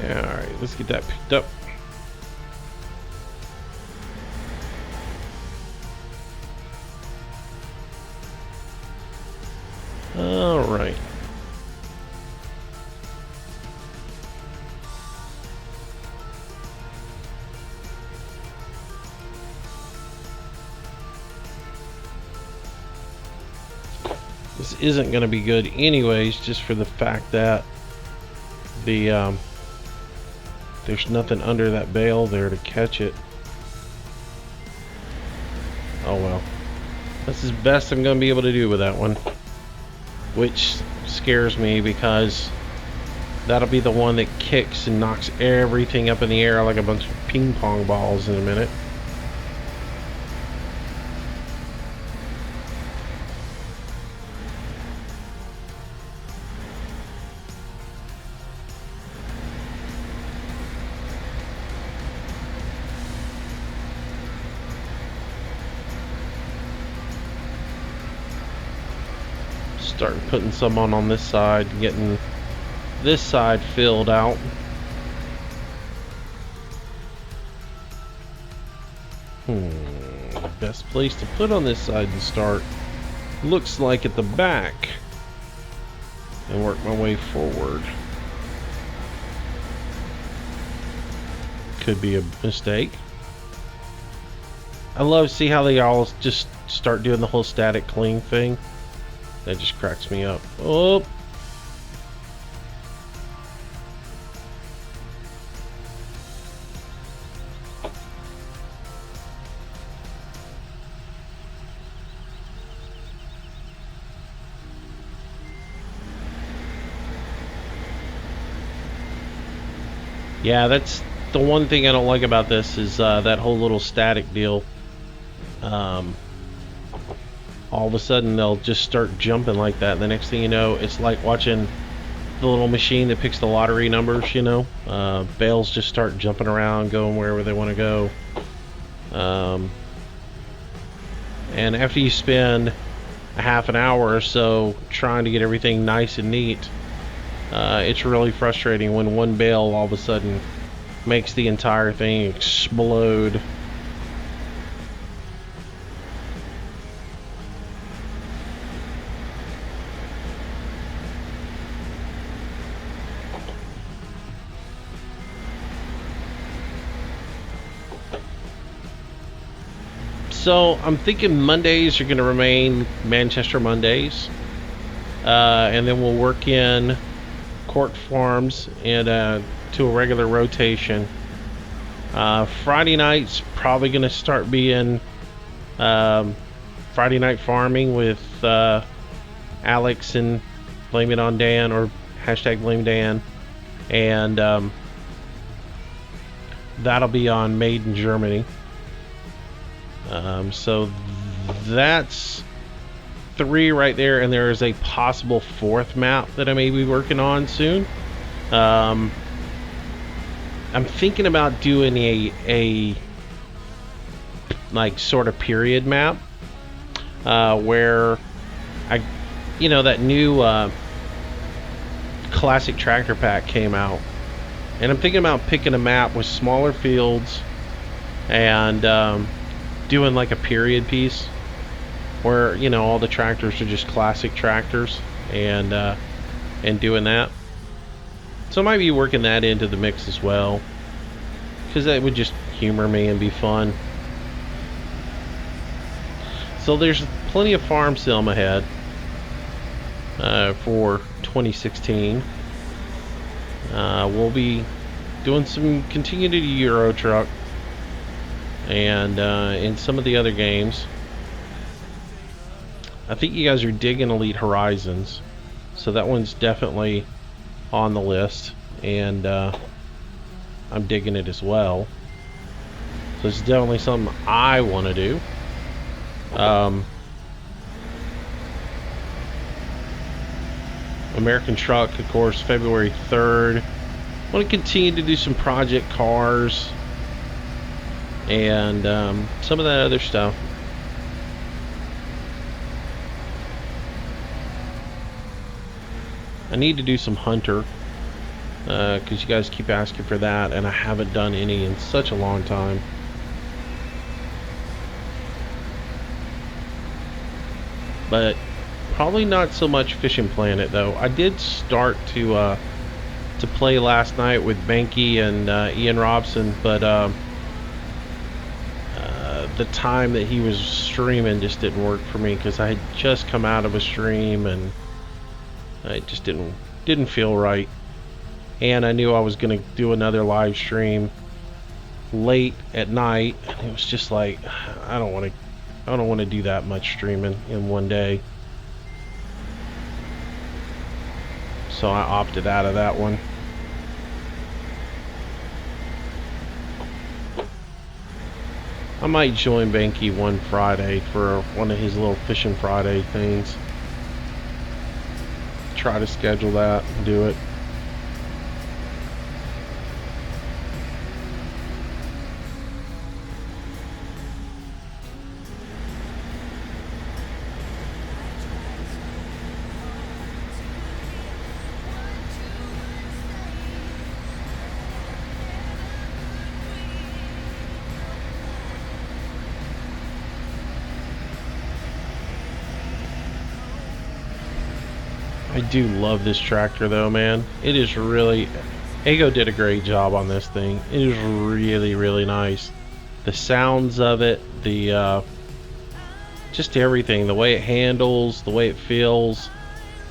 Yeah, alright, let's get that picked up. Alright. This isn't going to be good anyways, just for the fact that the there's nothing under that bale there to catch it. Oh well. That's as best I'm going to be able to do with that one. Which scares me because that'll be the one that kicks and knocks everything up in the air like a bunch of ping pong balls in a minute. Starting putting some on this side, getting this side filled out. The best place to put on this side to start looks like at the back, and work my way forward. Could be a mistake. I love to see how they all just start doing the whole static cling thing. That just cracks me up. Oh. Yeah, that's the one thing I don't like about this is that whole little static deal. All of a sudden they'll just start jumping like that. The next thing you know, it's like watching the little machine that picks the lottery numbers, you know. Bales just start jumping around, going wherever they want to go. And after you spend a half an hour or so trying to get everything nice and neat, it's really frustrating when one bale all of a sudden makes the entire thing explode. So I'm thinking Mondays are going to remain Manchester Mondays, and then we'll work in Court Farms and to a regular rotation. Friday nights probably going to start being Friday night farming with Alex and Blame It on Dan, or hashtag Blame Dan, and that'll be on Made in Germany. So that's 3 right there, and there is a possible 4th map that I may be working on soon. I'm thinking about doing a like sort of period map, where that new classic tractor pack came out, and I'm thinking about picking a map with smaller fields and doing like a period piece where all the tractors are just classic tractors, and doing that. So I might be working that into the mix as well, because that would just humor me and be fun. So there's plenty of farm sim ahead for 2016. We'll be doing some continuity Euro Truck and in some of the other games. I think you guys are digging Elite Horizons, so that one's definitely on the list, and I'm digging it as well. So it's definitely something I want to do. American Truck, of course, February 3rd. I want to continue to do some project cars and some of that other stuff. I need to do some Hunter, because you guys keep asking for that, and I haven't done any in such a long time. But probably not so much Fishing Planet, though. I did start to play last night with Banky and Ian Robson, but the time that he was streaming just didn't work for me, because I had just come out of a stream and it just didn't feel right. And I knew I was going to do another live stream late at night, and it was just like, I don't want to do that much streaming in one day. So I opted out of that one. I might join Banky one Friday for one of his little Fishing Friday things. Try to schedule that and do it. I do love this tractor though, man. It is really... Ego did a great job on this thing. It is really, really nice. The sounds of it, the just everything, the way it handles, the way it feels.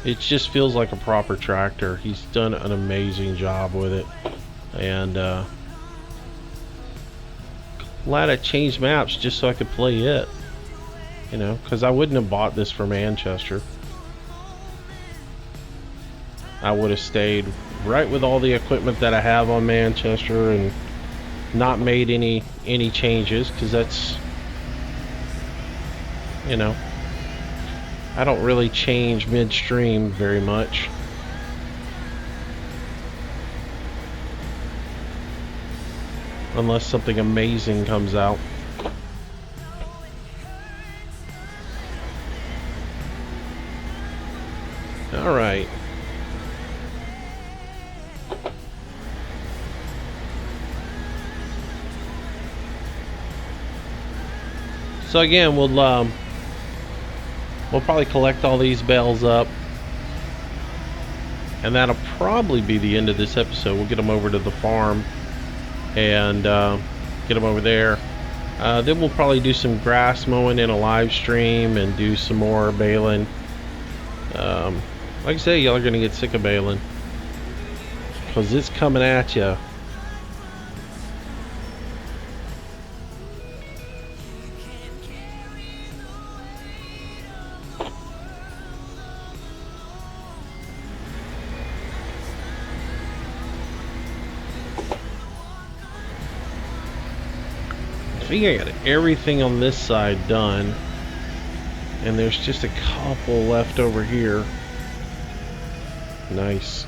It just feels like a proper tractor. He's done an amazing job with it. And glad I changed maps just so I could play it. You know, because I wouldn't have bought this for Manchester. I would have stayed right with all the equipment that I have on Manchester and not made any changes, because that's, you know, I don't really change midstream very much. unless something amazing comes out. Alright. So again, we'll probably collect all these bales up, and that'll probably be the end of this episode. We'll get them over to the farm and get them over there. Then we'll probably do some grass mowing in a live stream and do some more baling. Like I say, y'all are gonna get sick of baling because it's coming at you. I think I got everything on this side done, and there's just a couple left over here. Nice.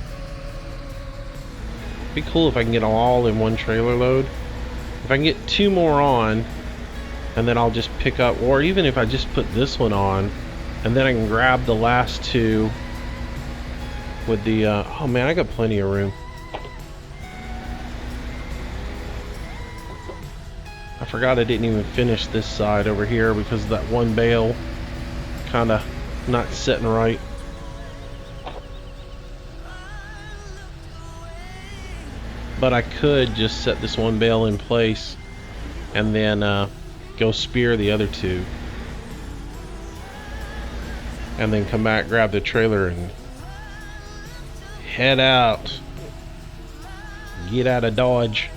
Be cool if I can get them all in one trailer load. If I can get 2 more on, and then I'll just pick up, or even if I just put this one on, and then I can grab the last 2 with the, oh man, I got plenty of room. I forgot I didn't even finish this side over here because of that one bale kinda not sitting right. But I could just set this one bale in place and then go spear the other 2. And then come back, grab the trailer, and head out. Get out of Dodge.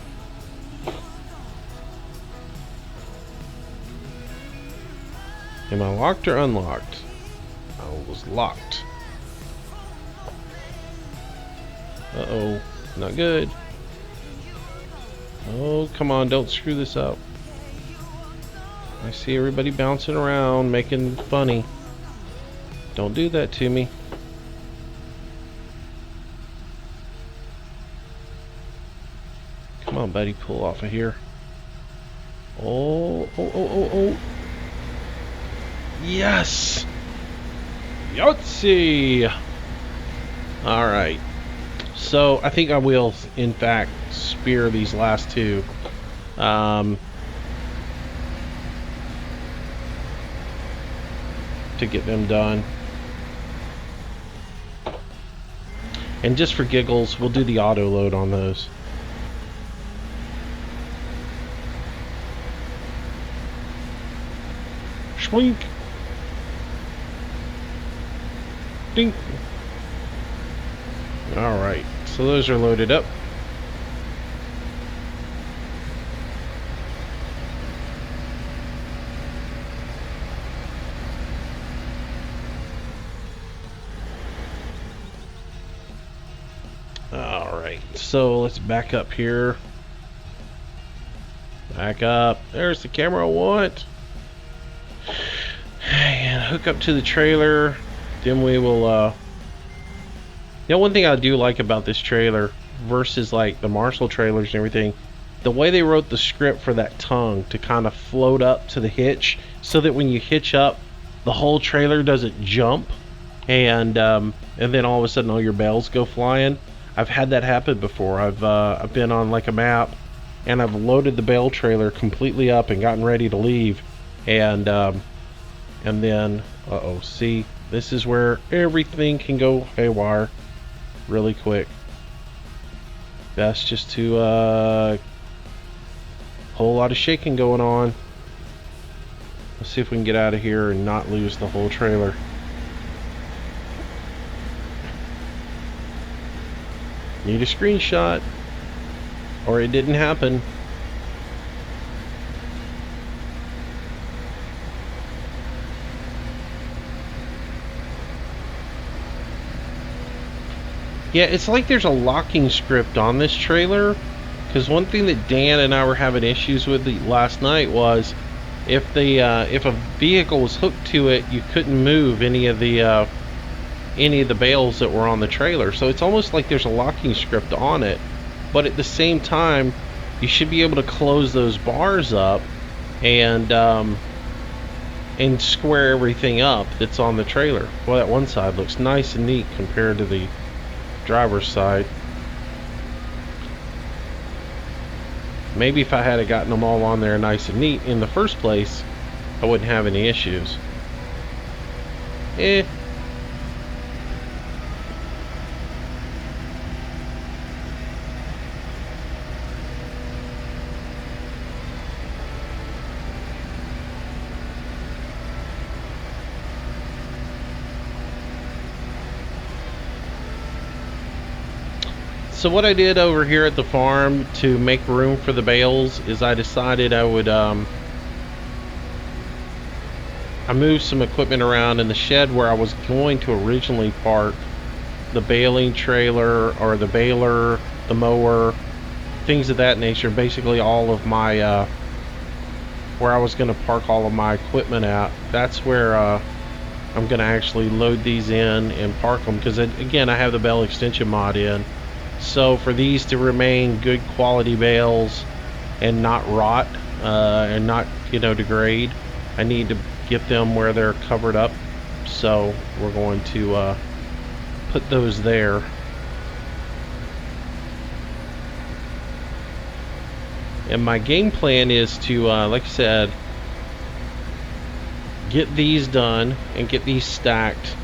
Am I locked or unlocked? I was locked. Uh-oh. Not good. Oh, come on, don't screw this up. I see everybody bouncing around, making funny. Don't do that to me. Come on, buddy, pull off of here. Oh. Yes! Yahtzee! Alright. So, I think I will, in fact, spear these last 2. To get them done. And just for giggles, we'll do the auto load on those. Schwink! Ding! Alright, so those are loaded up. Alright, so let's back up here. Back up. There's the camera I want. And hook up to the trailer. Then we will, you know, one thing I do like about this trailer versus like the Marshall trailers and everything, the way they wrote the script for that tongue to kind of float up to the hitch so that when you hitch up, the whole trailer doesn't jump and then all of a sudden all your bales go flying. I've had that happen before. I've been on like a map and I've loaded the bale trailer completely up and gotten ready to leave, and then see, this is where everything can go haywire really quick. That's just to whole lot of shaking going on. Let's see if we can get out of here and not lose the whole trailer. Need a screenshot or it didn't happen. Yeah, it's like there's a locking script on this trailer, because one thing that Dan and I were having issues with last night was if a vehicle was hooked to it, you couldn't move any of the bales that were on the trailer. So it's almost like there's a locking script on it, but at the same time, you should be able to close those bars up and square everything up that's on the trailer. Well, that one side looks nice and neat compared to the driver's side. Maybe if I had gotten them all on there nice and neat in the first place, I wouldn't have any issues. So what I did over here at the farm to make room for the bales is I decided I would I moved some equipment around in the shed where I was going to originally park the baling trailer or the baler, the mower, things of that nature. Basically all of my where I was going to park all of my equipment at. That's where I'm going to actually load these in and park them, because again I have the Bale extension mod in. So for these to remain good quality bales and not rot and not, you know, degrade, I need to get them where they're covered up. So we're going to put those there. And my game plan is to, like I said, get these done and get these stacked,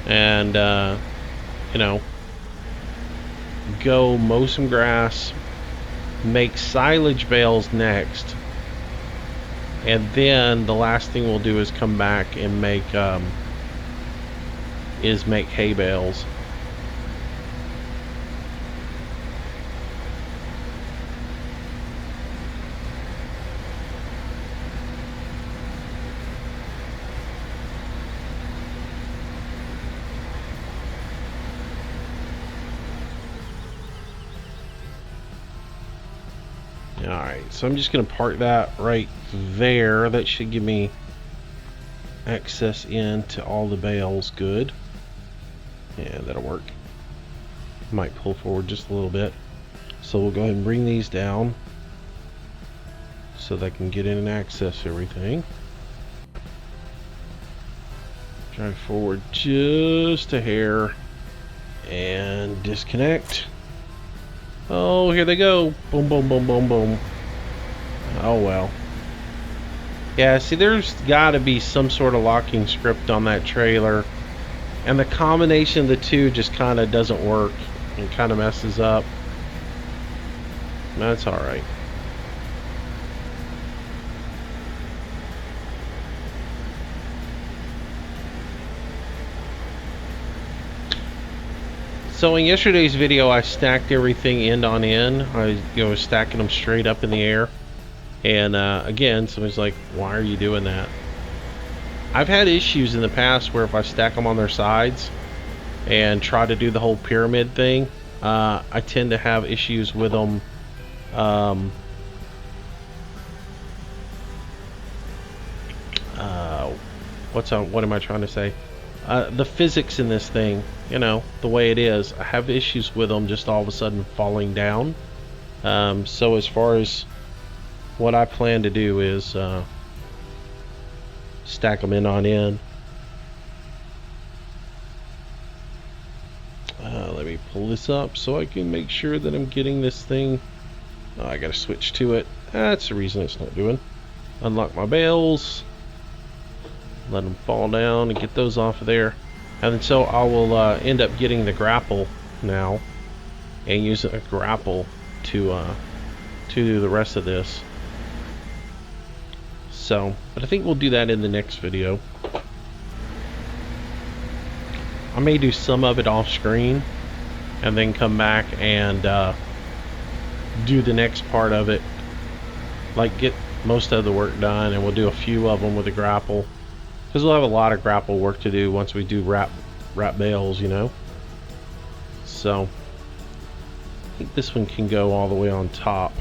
and you know, go mow some grass, make silage bales next, and then the last thing we'll do is come back and make hay bales. Alright, so I'm just going to park that right there. That should give me access into all the bales. Good. Yeah, that'll work. Might pull forward just a little bit. So we'll go ahead and bring these down so they can get in and access everything. Drive forward just a hair and disconnect. Oh, here they go. Boom, boom, boom, boom, boom. Oh, well. Yeah, see, there's got to be some sort of locking script on that trailer. And the combination of the two just kind of doesn't work and kind of messes up. That's alright. So in yesterday's video, I stacked everything end on end. I was stacking them straight up in the air. And again, somebody's like, why are you doing that? I've had issues in the past where if I stack them on their sides and try to do the whole pyramid thing, I tend to have issues with them. What am I trying to say? The physics in this thing, you know, the way it is, I have issues with them just all of a sudden falling down. So as far as what I plan to do is stack them in on end. Let me pull this up so I can make sure that I'm getting this thing. Oh, I gotta switch to it. That's the reason it's not doing. Unlock my bales. Let them fall down and get those off of there. And so I will end up getting the grapple now and use a grapple to do the rest of this. So, but I think we'll do that in the next video. I may do some of it off screen and then come back and do the next part of it, like get most of the work done, and we'll do a few of them with a grapple, because we'll have a lot of grapple work to do once we do wrap bales, you know. So I think this one can go all the way on top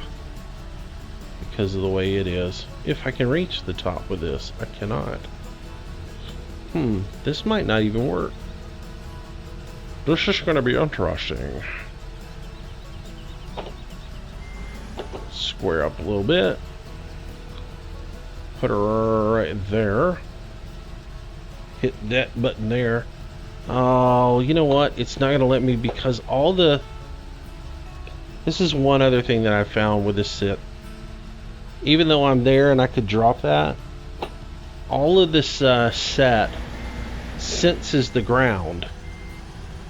because of the way it is. If I can reach the top with this, I cannot. This might not even work. This is going to be interesting. square up a little bit. Put her right there. Hit that button there. Oh, you know what? It's not going to let me because all the... This is one other thing that I found with this set. Even though I'm there and I could drop that, all of this set senses the ground.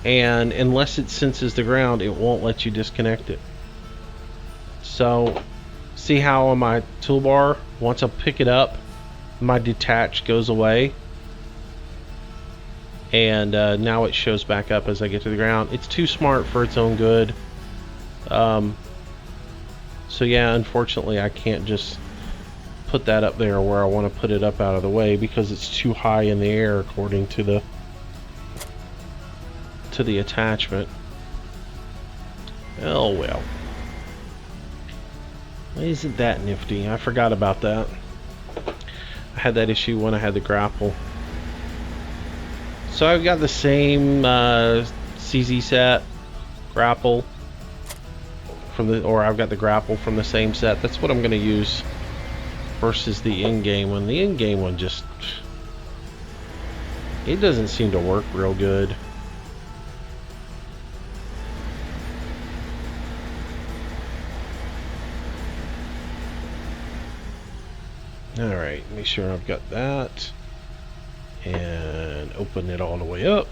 And unless it senses the ground, it won't let you disconnect it. So, see how on my toolbar, once I pick it up, my detach goes away. And now it shows back up as I get to the ground. It's too smart for its own good. So yeah, unfortunately I can't just put that up there where I want to put it up out of the way because it's too high in the air according to the attachment. Oh well. Isn't that nifty? I forgot about that. I had that issue when I had the grapple. So I've got the same CZ set grapple from the, or I've got the grapple from the same set. That's what I'm going to use versus the in-game one. The in-game one just, it doesn't seem to work real good. Alright, make sure I've got that. And open it all the way up.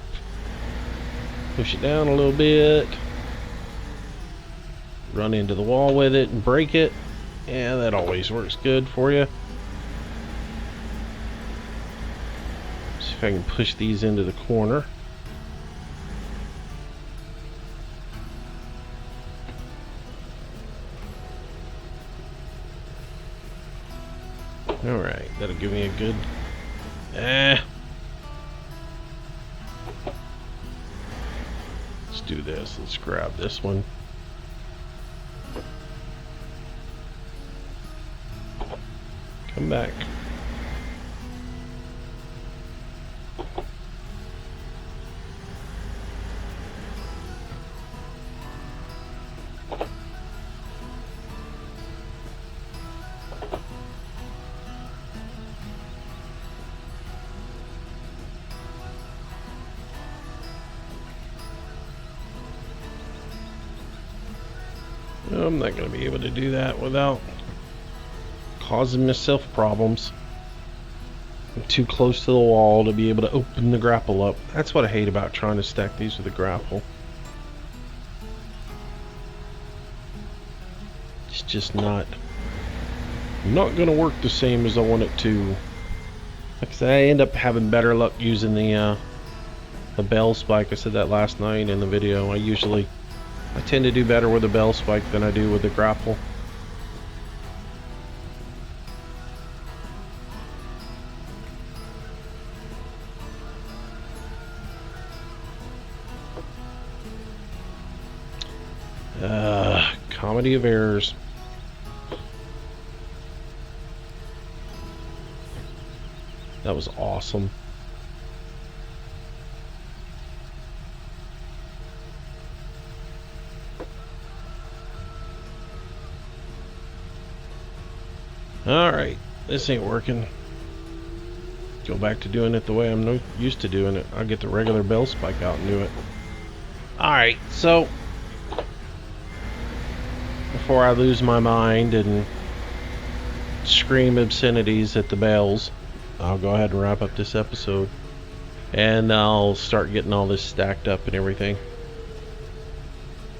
Push it down a little bit. Run into the wall with it and break it. Yeah, that always works good for you. See if I can push these into the corner. Alright, that'll give me a good... Let's do this. Let's grab this one. Come back. I'm not going to be able to do that without causing myself problems. I'm too close to the wall to be able to open the grapple up. That's what I hate about trying to stack these with a grapple. It's just not going to work the same as I want it to. Like I end up having better luck using the Bale spike. I said that last night in the video. I tend to do better with the Bale spike than I do with the grapple. Comedy of errors. That was awesome. Alright, this ain't working. Go back to doing it the way I'm used to doing it. I'll get the regular Bale spike out and do it. Alright, so before I lose my mind and scream obscenities at the bales, I'll go ahead and wrap up this episode. And I'll start getting all this stacked up and everything.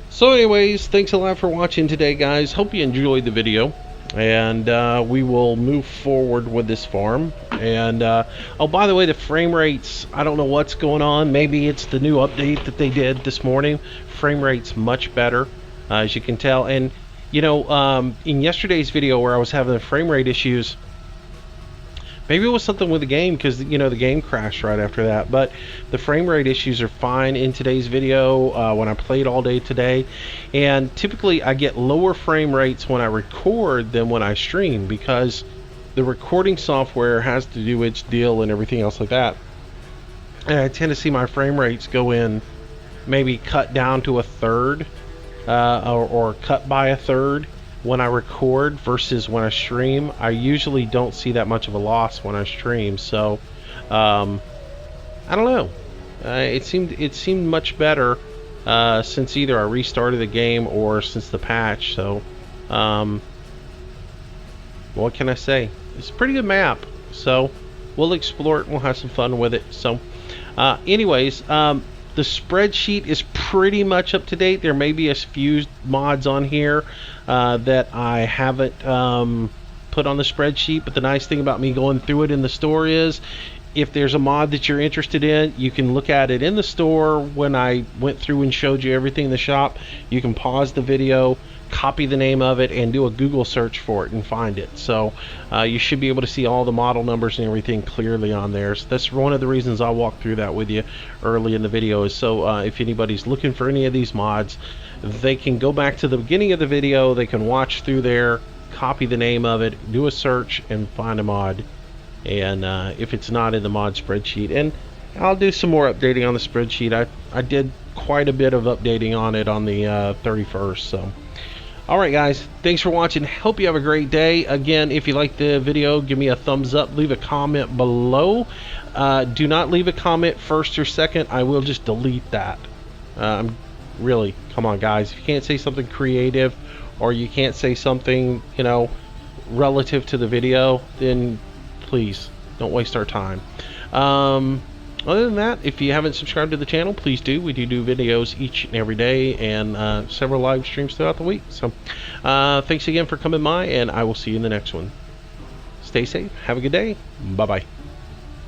So anyways, thanks a lot for watching today, guys. Hope you enjoyed the video. And we will move forward with this farm. And oh, by the way, the frame rates, I don't know what's going on. Maybe it's the new update that they did this morning. Frame rates much better, as you can tell. And you know, in yesterday's video where I was having the frame rate issues, maybe it was something with the game, because you know the game crashed right after that. But the frame rate issues are fine in today's video when I played all day today. And typically I get lower frame rates when I record than when I stream, because the recording software has to do its deal and everything else like that. And I tend to see my frame rates go in, maybe cut down to a third, or cut by a third when I record versus when I stream. I usually don't see that much of a loss when I stream, so I don't know. It seemed much better since either I restarted the game or since the patch. So what can I say? It's a pretty good map, so we'll explore it and we'll have some fun with it. So anyways, the spreadsheet is pretty much up to date. There may be a few mods on here that I haven't put on the spreadsheet, but the nice thing about me going through it in the store is if there's a mod that you're interested in, you can look at it in the store. When I went through and showed you everything in the shop, you can pause the video, copy the name of it, and do a Google search for it and find it. So you should be able to see all the model numbers and everything clearly on there. So that's one of the reasons I walked through that with you early in the video, is so if anybody's looking for any of these mods, they can go back to the beginning of the video, they can watch through there, copy the name of it, do a search, and find a mod. And if it's not in the mod spreadsheet, and I'll do some more updating on the spreadsheet. I did quite a bit of updating on it on the 31st. So alright guys, thanks for watching. Hope you have a great day. Again, if you like the video, give me a thumbs up, leave a comment below. Do not leave a comment first or second. I will just delete that. Really, come on guys, if you can't say something creative, or you can't say something, you know, relative to the video, then please don't waste our time. Other than that, if you haven't subscribed to the channel, please do. We do videos each and every day, and several live streams throughout the week. So thanks again for coming by, and I will see you in the next one. Stay safe, have a good day, bye bye.